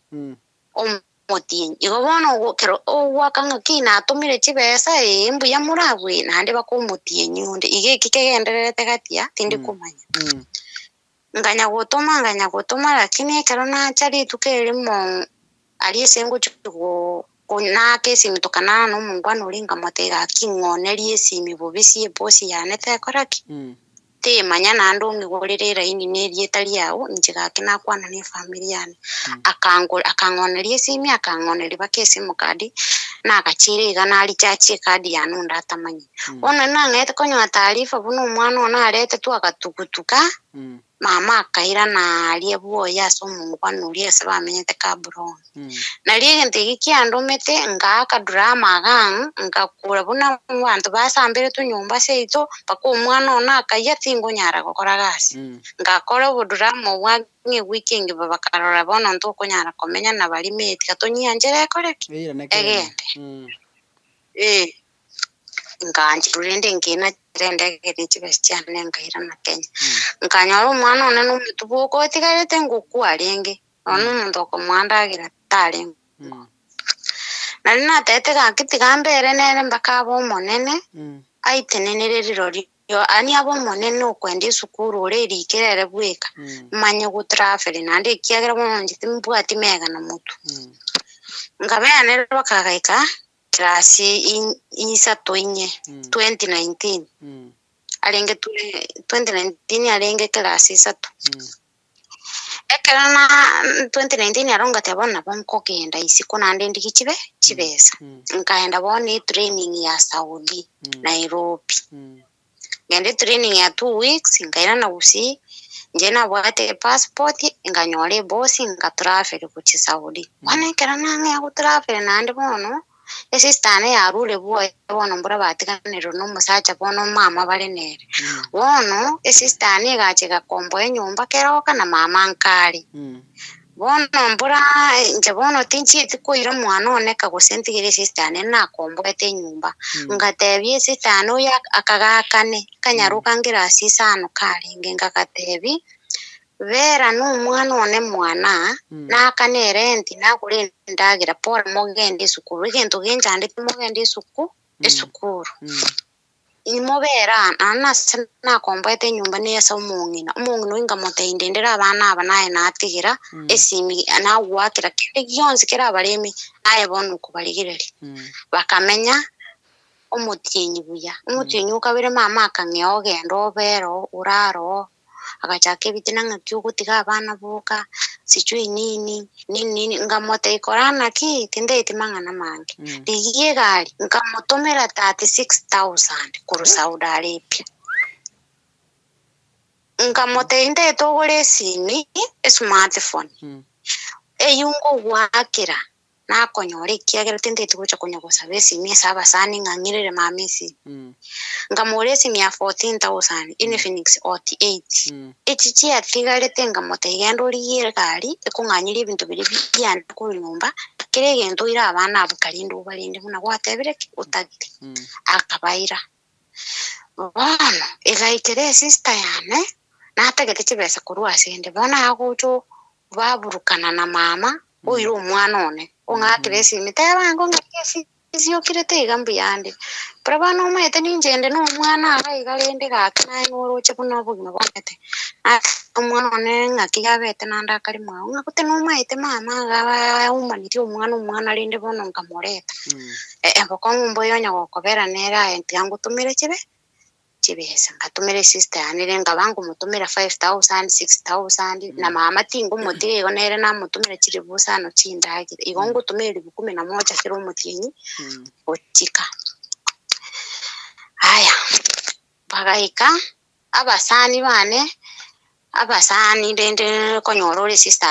motienyi igo bono kero wakanga kina atumire chibesa embu ya murabwe nande bakomotienyi unde ige kikegenderete gatia tindi kumanya nganya gutuma lakini ekero nachari tukere mo aliyesengo chugo na kesi mitokana no mungwana uringa motega king'onerie esimi bobisi eposi yane tekoraki te manya nando ngigorere raini nerie tari yao njiga kina kwana ni family yane akang'onerie esimi akang'onerie bakesi mukadi na agachire igana ali chachi kadi yanu ndatamanyi ona nang'ete konywa taarifa buno omwana ona arete tu agatukutuka mama akaira na alie buoya so mungwana urie ase bamenyete kaburo narie egento eki kiandomete ngaka drama ngakura buna bantu basambire tunyumba seito mpaka omwana ona akaiya tingonyara gokora gasi ngakora obodrama obwa weekend babakarora bono ntokonyara komenya na barimeti gatonyianjera ekoreki egende nganje rurende ngina rende gere chibesi cyane ngaira na Kenya nkanyora umwana one n'umutubuko tigarete ngukwa renge ono muntu okomwandagira tare nari natete gakiti gambere nere mbaka abo monene aitenenere rirori yo ani abo monene okwenda isukuru oreri kerere bweka manye go travel nande kiagira bonje timbwati mega na mutu ngabea nere bakagaika klasi isato inye 2019 alenge 2019 alenge klasi isato ekera na 2019 aronga tabona bonko kenda isiko nande ndikichibe chibesa nkaenda bone training ya Saudi Nairobi ngende training ya 2 weeks ngaira na usi njena bwate passport nganyore boss ngatravel ku Saudi wane kera nange ya travel nande bono esistane ya rule boy bono mbura batiganiro no musacha bono mama bale nere bono esistane gache gakombo enyumba keroka na mama nkari bono mbura nje bono tinchi tikuira mwana oneka gusentigire esistane na kombo ete nyumba ngatebye esistane oya akagakane kanyaruka ngira asisano kali ngakatebi vera n'umwana one mwana nakanere nti nakure ndagira pora mogende sukuru igento genjande mogende esukuru imobera anase nakombete nyumba nesa umungina inga moteinde ndera abana aba naye natigira esimi nawakira kindi gyonzi kera baremi naye bono kubaligireri bakamenya umutinyi buya umutinyi ukabire mama akang'eo gendo bero uraro agachake bitina ngakyugutiga abana boka sichui nini ngamote ikorana ki tinde itimangana mange ligie gari ngamotomera 36,000 kuru Saudi Arabia ngamote inde togore sini smartphone eyungo wakira nakonyore kiagera tinde tugucha konyagosa besi mesa abasani ngangirire mamisi ngamore simi ya 14,000 Infinix Hot 8 echichi atigarete ngamote igendo liye gari ekunganyira ibintu biri byana ku nyumba kire gendo ira abana abukarindu balinde muna gwatebire utagire akabaira bana egaikere sister yane nategete chibesa kurwa sende bona agucho baburukana na mama uyu umwana one ongakire simi tebango ngakesi iziyokirete igambi yande prabano mete ninjende no mwana aigarende gakina n'uruche buno bugino bwete umwana one ngakiyabete nanda kari mwa ngakute no mete mama gaba umaniti umwana rinde bono ngamoreta abako mboyo nyagokobera nera enti yangu tumire chibesa ngatumire sister yanire ngabangu mutumira 5,000 6,000 na mama tingo mutire onere na mutumira chiri busano chindagire igongo tumire 11 kiro mutinyi ochika haya bagaika abasani bane abasani ndende konyorore sister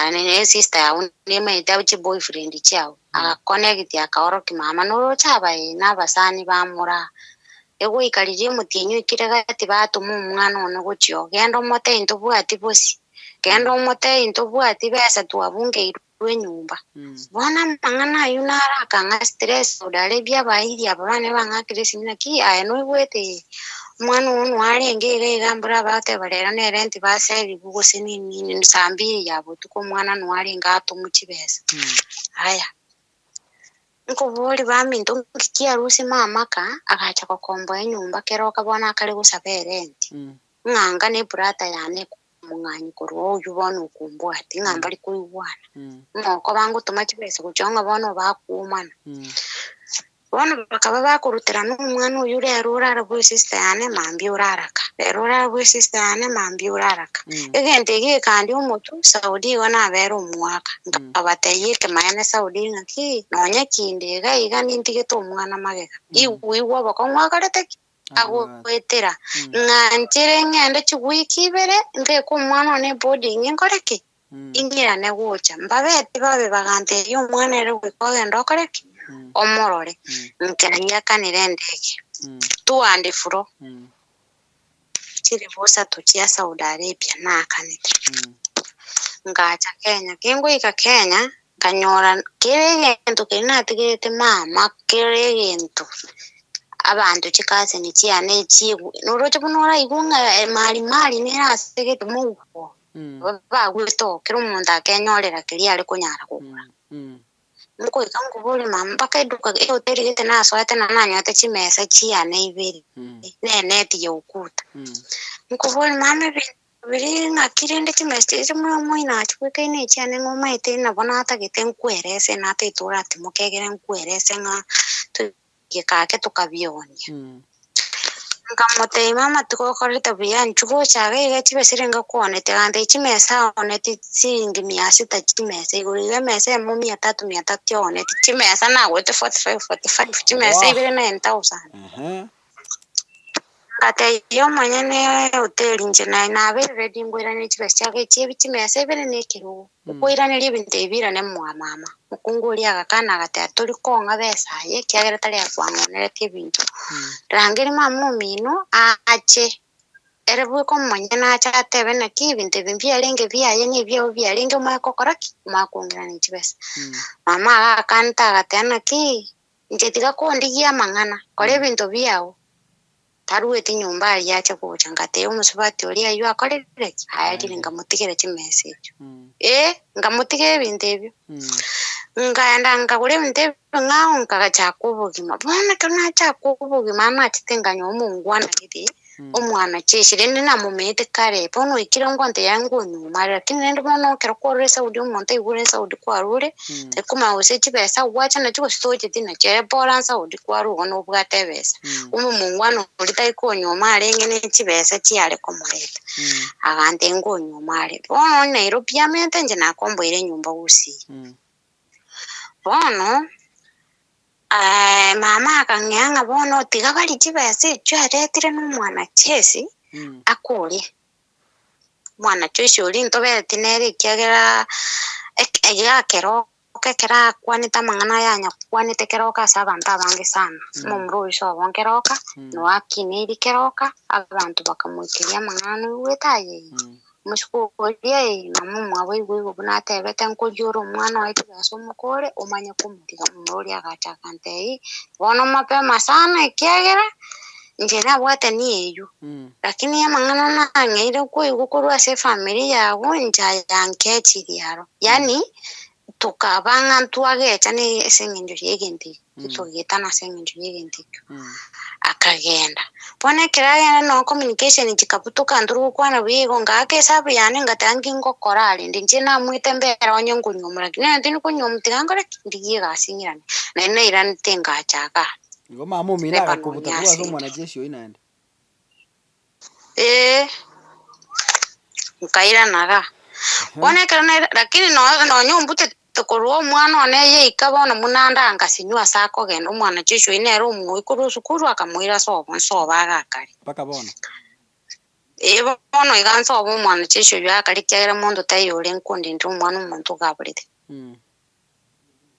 ya ne maida uchi boyfriend chao connect akaoroki mama no chabaye n'abasani bamura ego ikarije mutinyu ikiragati batuma umwana ono gucyo gendo mote into bwati bosi gendo mote into bwati besa tuabunge irwe nyumba bona mangana yunara kanga stress odale bya bayiri abane banga kiresimina ki ayeno gwete umwana ono arengere gambura bate barera ne rent baseri bugose nini nsambiri yabo tuko mwana no arenga atumuchibesa haya nko bori baminto kikia rusi mama ka agacha kokombo enyumba kero kabona kali gusabere enti nganga ne brata yane munganyi korwo uyu bono kumbwati ngamba ari kuigwana moko bangu tuma chibesa kuchonga bono bakumana bono bakaba bakurutira n'umwana uyu rero urara bwe sister yane mambi uraraka rero urara bwe sister yane mambi uraraka egente gi kandi umutu Saudi wana bero umwaka ngabatayike mayane Saudi ngaki nonya kinde ga iga nintige to umwana magega iwo bakonwa karete ago kwetera nganjire ngende chwiki bere nge ko umwana ne boarding inkoreki ingira ne gocha mbabete babe bagante yo umwana rero kwigenda okoreki omorore nkanya kanire ndege tuande furo chiri bosa tuchia Saudi Arabia na kanite ngacha Kenya kinguika Kenya kanyora kire gento kinatigete mama kire gento abantu chikaze ni chiane chigu noroche bunora igunga mali nerasegete mugo bagwito kiro munda kenyorera kiri ari kunyara kugura nuko ikangu bole mama mpaka iduka hoteli gete naso ate nananya ate chimesa chiane ibiri neti yokuta nuko bole mama biri ngakirende chimesa chimwe mwina chweke ne chiane ngoma ite nabona ata gete nkwerese nate itura ati mukegere nkwerese nga kake tukabyonya ngamotei mama tukokorita bya nchugo chage gachibesire ngakonete ande chimesa onete singi miasita chimesa iguriga mesa mu 300 onete chimesa na gote 45 chimesa ibere 9000 ate yo manyane hotel nje na be ready mbwira ne chibesa chage chimesa ibere ne kiru ukwira ne libinte ibira ne mama mukunguri agakana gataturi konga besa ye kyagera tali akwanonere tibintu rangiri mamu mino ache erebu ko manyana acha atebe na kibinte bimbia lenge byaye ni byo byalenge makokoraki makongira ni chibesa mama akanta gatana ki njetiga ko ndigia mangana kore bintu byao taruete nyumba yacha kucha ngate umusubati uri ayo akorere ayari ngamutigere chimesa ngamutigere bintu ebyo ngaenda ngakure mte ngao ngakacha kubugima bwana kana cha kubugima na chitenganya omungwana kiti omwana cheshire nina mumete kare pono ikirongo nte yangu nyuma lakini ndo mono kero kore Saudi monte igure Saudi kwarure te kuma usechi besa wacha na chuko stoje tina chere bora Saudi kwaru ono bwate besa umungwana ulita iko nyuma arenge ne chibesa chiare komureta agante ngo nyuma are pono Nairobi amente nje nakombo ile nyumba usi bono mama akang'anga bono tiga bali chibese charetire n'umwana chesi akuri mwana chesi uri ntobete nere kyagera kero kera kwanita mangana yanya kwanite keroka sabantu abange sana mumru iso bonkeroka no akiniri keroka abantu bakamukiria mangana wetaye mushukuriye namu abo igwe bunate bete nkujura umwana waitu gasomukore umanye kumutiga muri agachakantei bono mapema sana ikiagera njena bwate ni eyu lakini ya mangana na ngeire ko igukuru ase family yawo nja yankechiri yaro yani tukabanga ntuagecha ni esenginjo yegenti tutogeta senginjo yegenti akagenda pone kiragenda no communication chikaputuka nduru kwana bigo ngake sabu yani ngatangi ngokorali ndinje na mwitembera onye ngunyumura kine ndini kunyumtigangore ndigiye gasinyirane na ina irani tenga chaka ngo mamu mina akakubuta kwa zo mwanajeshi oinaende nkaira naga pone kana lakini no nyumbute tokorwo mwana one ye ikabona munanda angasinywa sako genda umwana chisho inero umwikuru sukuru akamwira soba agakari paka bona bono iganso obo umwana chisho yakari kyagera mondo tayore nkundi ndi umwana umuntu gaburite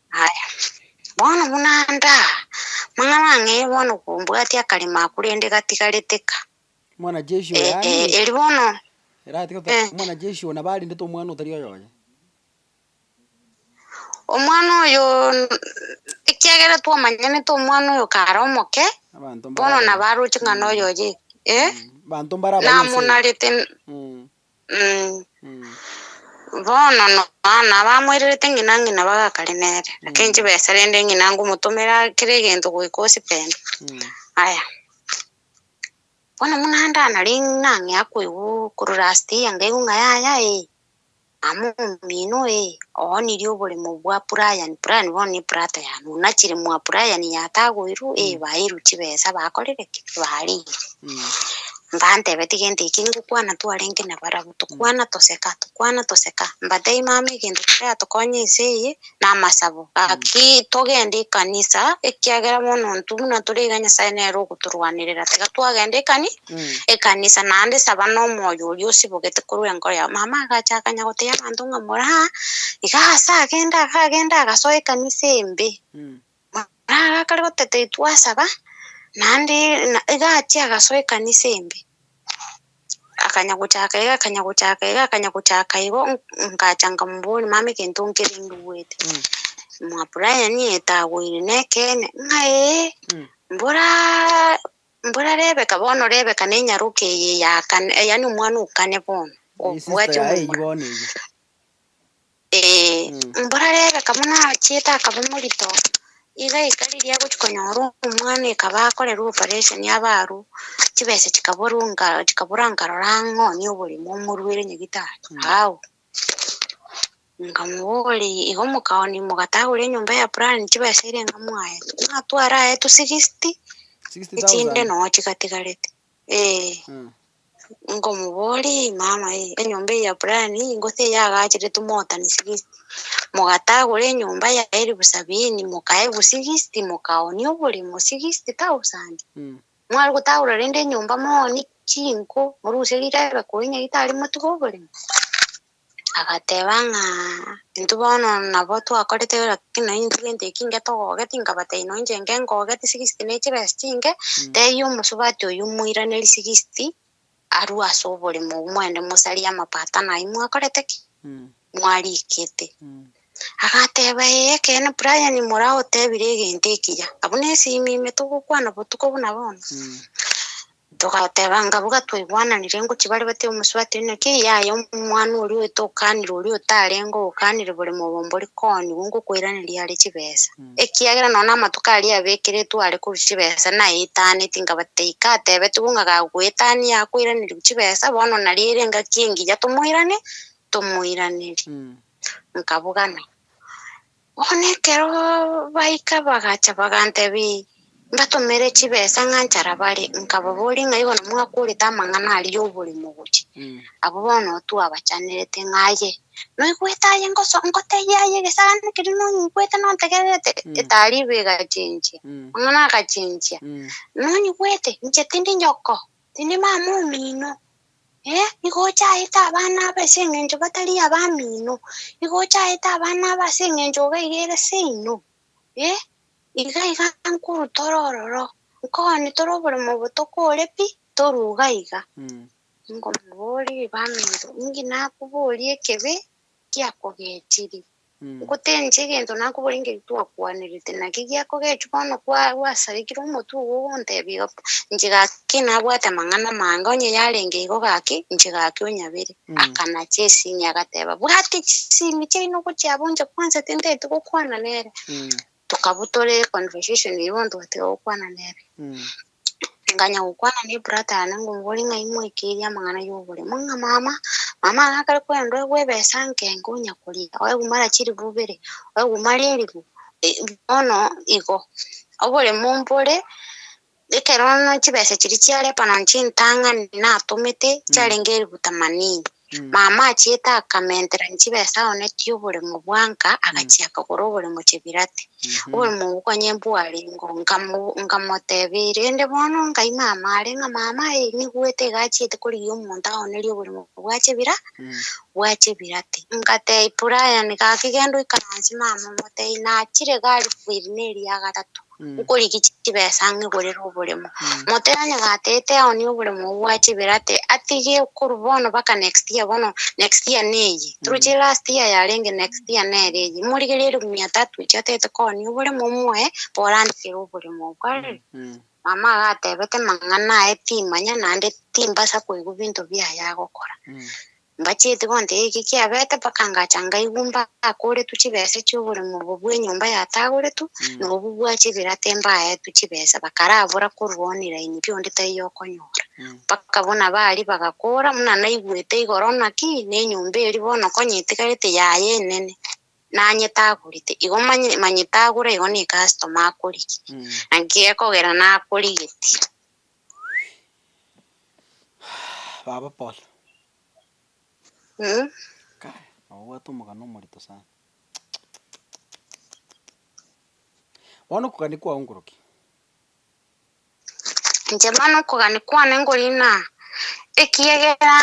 haya bono munanda mangana nge bono kumbwati akalima kurende gatigareteka mwana jeshi yani eri bono era tikota mwana jeshi ona bali ndito mwana utariyo yoye omwana oyo ikiagera twamanyane to omwana oyo karomoke bono nabaruchi ng'ana oyo ye bantu mbaraba namunarete bono no nabamwirete ng'ina bagakari nere lakini chibesarende ng'ina ngumutumira kire gento gwikosi pende aya bona munanda na ring nang ya kurasti yange ngaya amu mino oni rio bole mo bwa Brian woni prata ya nuna chiri mwa Brian ya tagoiru bairu chibesa bakorere kibali mbante betigende kingu kwana twarenge na barabu tukwana toseka mbate imami kindu kya tukonye iseye na masabo aki togende kanisa ekiagera mono ntuna turiganya sainero guturwanirira tiga twagende kanisa nande saba no moyo uri usibugete kuru yango ya mama agachakanya gote abantu ngamura igasa agenda agasoe kanisa embe kare gotete twasaba nandi igachi agasoe kanisa embe akanyaguchaka igo ngachanga mboni mami kintu nkirinduwete mwa Brian etagwire nekene ngae mbura Rebeka bono Rebeka ne nyaruke yani umwana ukane bono obwacho mubone mbura Rebeka muna chieta akabumurito iga ikariria guchikonyoro umwana ikabakorera operation yabaru chibese chikaburanga rango ni obuli mumurwire nyigitari awo ngamuboli igo mukaoni mugatagure nyumba ya plan chibese irenga mwaye atwara etu 60,000 ichinde no chikatigarete ngomuboli mama nyumba ya plan ngote yagachire tumota ni 60 mugatagure nyumba ya 70,000 mukae 60 mukaoni obuli mu 60,000 mwari gutagura rende nyumba moni chinko muruserira bakonya itari mutugo buli agatebanga ntubono nabo twakorete kino intugende kinge togogeti ngabate ino njenge ngogeti 60 neche bestinge teyo musubati oyu muiraneri 60 aru asobole mu mwende musari amapata na imwakorete mwarikete agateba kene Brian murao tebire gentekiya abune simime tugukwana botuko buna bono tugatebanga buga twibwana nirengo kibali bate umuswati neke yayo mwana uri wetokanira uri utarengo ukanire buri mu bombori koni bungu kwiranira ari kibesa ekiagera nona amatukari abekere tu ari kubishibesa na itane tinga bateika tebe tubunga gagwetani yakwiranira kibesa bono narirenga kingi ya tumuiranire nkabugana onekero baika bagacha bagantebi batomere chibesa nganchara bari nkababori ngayibona mwakurita mangana ali yoburi muguchi abo bono tu abachanirete ngaye no ikwetaye ngote yaye gesana kirino ikweta no tegerete etari bega chinchi ngana ka chinchi no ikwete nchetindi nyoko tindi mamu mino igocha ita abana basengenjo batari abamino igocha ita abana basengenjo begere seino iga nkuru torororo nkoni torobore mu butokore pi toruga iga ngo mubori bamiro ingi nakubori ekebe kyakogechiri ngutenje gento nakubori ingi twakwanirite nakigyako gechukono kwa wasarikiro mutu wonte biga njiga kina bwata mangana manga onye yarenge igo gaki njiga kyonyabire akana chesi nyagateba bwati simi chino kuchabunja kwanza tende tukukwana nere tukabutore conversation ibondo tukukwana nere nganya ukwana ni brata nangu ngoli ngaimwe kiria mangana yobole munga mama akari kwendo webesa nkengo nyakulia oye gumara chiri bubere oye gumari eribu ono igo obole mumpole ekerono chibese chiri chiare pana nchintanga na atomete charengeri butamanini mama achieta akamentera nchibesa one tiyobole mu bwanka agachiaka korobole mu chibirate obole mu kwanyembu ali ngo ngamotebire ende bono ngai mama arenga mama ni gwete gachiete kuri yo munda one lyobole mu bwachibirate ngate Brian gakigendo ikaranzi mama motei na chire gari kwirneri ya gatatu ukuri kichibesa ngigorero obulemo motenya gatete oni obulemo bwachibirate atige kurubono baka next year bono next year neyi truchi last year yarenge next year nereyi murigerero 300 chatete koni obulemo mwe porandikiro obulemo kwari mama gatebete mangana etimanya nande timbasa kwego bintu bya yagokora mbachete bonde iki kiabete pakanga igumba akore tuchibese cyobore mu bubwe nyumba yatagore tu no bubwa chibira temba tuchibese bakarabura kurwonira ini byondi tayo konyora pakabona bali bagakora muna naigwete igorona ki ne nyumba eri bono konyitikarete yaye nene nanye tagurite igo manyitagura igo ni customer akuriki angiye kogera na akurigiti baba Paul kai watu mugano murito sana wano kugani kwa unguruki njemano kugani kwa nengorina ekiegera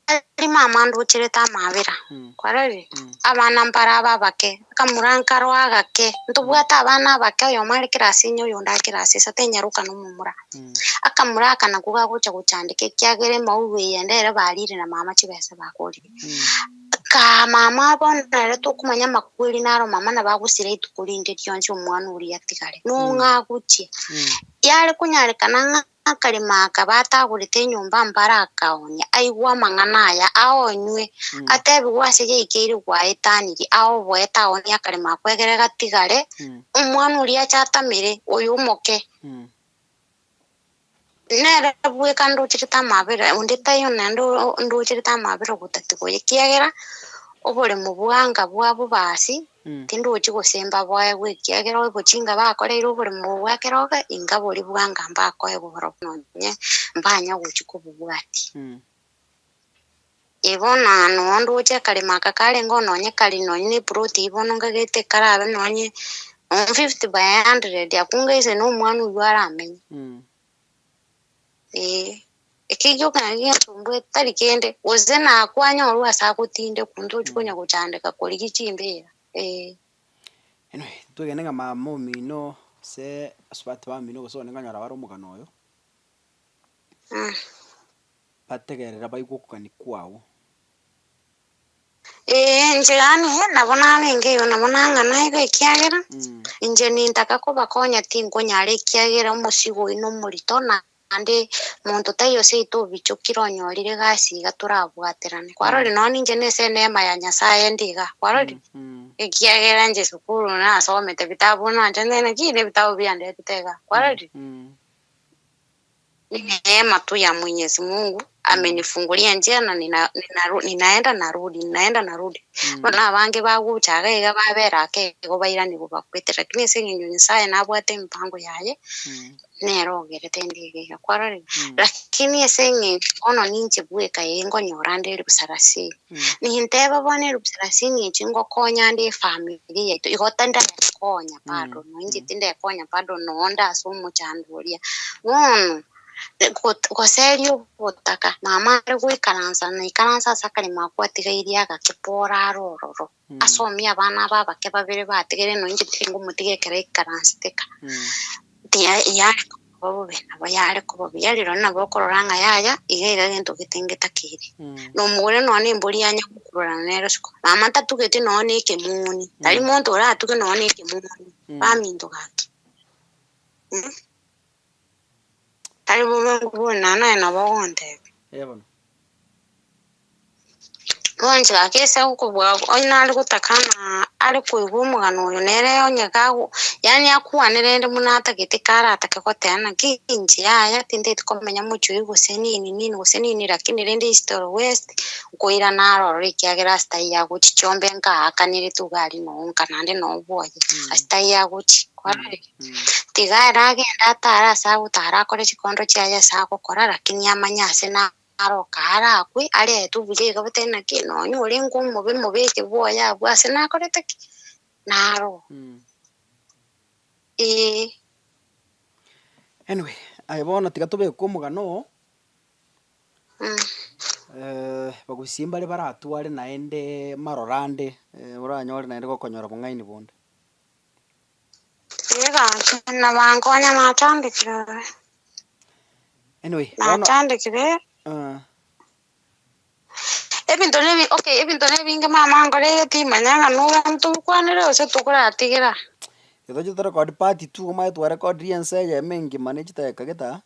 ari mama nduchireta mabira kwarari abana mbara babake kamurankaro agake ntubwata abana bake yo mari kirasi nyo yonda kirasi satenyaruka numumura akamuraka nakuga gucha guchandike kyagere mauwe yendere barire na mama chibese bakori ka mama bonere tukumanya makwiri naro mama na bagusire itukurinde ryonje umwana uri yatigare nunga guchi yare kunyarekana akarima kabatagurite nyumba mbaraka onye aigwa manganaya aonywe atebi gwasije ikiri gwa etaniri aho bweta onye akarima kwegere gatigare umwana uri achatamire uyu moke nere bwe kandu chita mabira unditayo nando ndu chita mabira gutatigo yekiagera obore mu buhanga bwabo basi tindu uchigusemba bwaye gwikiagera obo chinga bakoreiro obore mu bwakeroga inga bori buhanga mbakoye buboro nonye mbanya guchikububwati ibona no ndu uche kalima kakale ngononye kali nonye proti ibono ngagete karabe nonye 50 by 100 yakungaise no mwana uyara amenye ekigyo kangia tumbwe tari kende oze na kwanya oru asakutinde kundu chikonya guchandika kuri gichimbera anyway tugene nga mamo mino se aswati ba mino gusone nganyara baro mugano oyo bategerera baigukukani kwawo njirani nabona ningeyo nabona ngana igo ikiagera inje nintaka ko bakonya tingo nyare ikiagera umusigo ino murito na ande muntu tayo se ito bichukiro nyorire gasi gaturabwaterane kwarori noni nje nese nema ya nyasaye ndiga kwarori ikiagera nje sukuru na somete bitabu na nje nene kile bitabu byande tutega kwarori neema tu ya Mwenyezi Mungu amenifungulia njia na ninaenda narudi bana bange baguchaga ega babera ke go bairani go bakwete lakini sengenyo nyasaye nabwate mpango yaye nerogerete ndigega kwarari lakini esenye ono ninche bweka yengo nyorande busarasi nihinteba bone busarasi ninche ngo konya ndi family yetu igotanda konya pado no inje tinde konya pado no onda asumu chanduria koserio botaka mama ari gwikaransa na ikaransa sakari makwatiga iria gakipora rororo asomia abana babake babere batigere no inje tingo mutigekera ikaransa teka ya bobe abayare ko bobe rero nabo kororanga yaya igega gento gitengeta kiri no mugore no ni mburi anya kukurana nero siko mama tatugete no ni kemuni tari muntu ora atuke no ni kemuni bamindo gaki tari bobe nana na bonde yabona konje akese ukubwa oina ali gutakana ari kuigumugano uyu nere onyagago yani akuanirende munata gitikara atakegotena kinji yaya tinde tukomenya mucho iguseni nini lakini rende east or west kuira naro rikiagera stai ya guchi chombe nka akanire tugari no nkanande no boye stai ya guchi kwari tigara agenda tara sagu tara kore chikondo chaya sago kora lakini amanyase na aro kara kwi ari tubuje gabutena kino nyore ngumu bimubeke boya bwase nakorete naro anyway aibona tigatube kumugano bagusimba ari baratware naende marorande uranyore naende gokonyora bungaini bonde na bangonya matandikire anyway matandikire ebintu nebinge mama ngore timanyanga nuntu kwanire ose tukuratigera ito chito record party tu kama tu record yense ya mengi manage ta kageta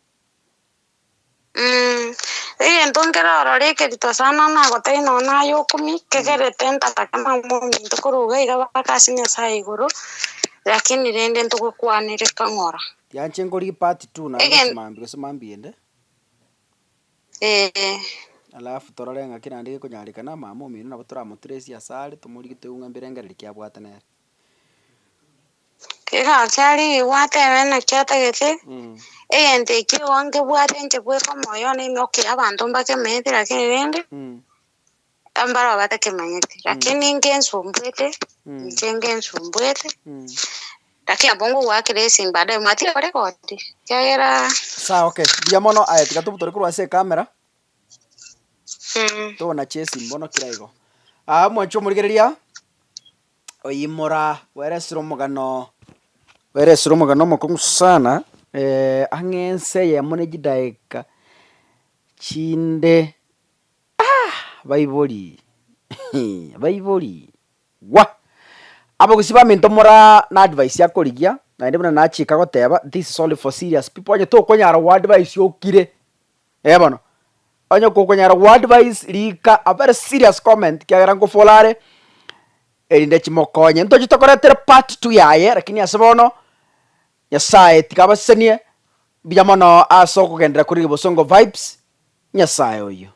ntongera orore kerito sana na gotai no na yokumi kegerete ntatakama muntu kuruga iga bakasinya sai iguru lakini rende ntugukwanire kang'ora tianche ngori part 2 na simambi ende alafu torore ng'aki nandi gikunyarikana mama omino nabo toramotresia asare tumurigite ung'ambire ngereri kiabwatanere kega kyari iwatebe na kyatagete egente ekio wange bwate nche bweka moyo na imoki abantu mbakemete lakini rende ambara batakemanyete lakini ngensumbuete ngensumbuete lakini abongo wakire simbada mati ore koti kyagera sawa okay diamono tika tubutore kurwa se kamera tubona chesi mbono kiraigo mwancho murigereria oyimora weresiro mugano mokungu sana ang'ense yamone jidaika chinde baibori baibori wa abo gusiba minto mora na advice yakorigia na ndi buna nachika goteba this is only for serious people onye to konyara word advice yokire bono onye ko konyara word advice lika a very serious comment kiagera ngo folare erinde chimokonye nto chitokoretere part 2 yaye lakini asabono Nyasaye tikabasenie bijamono aso kugendera kuri Bosongo Vibes Nyasaye oyo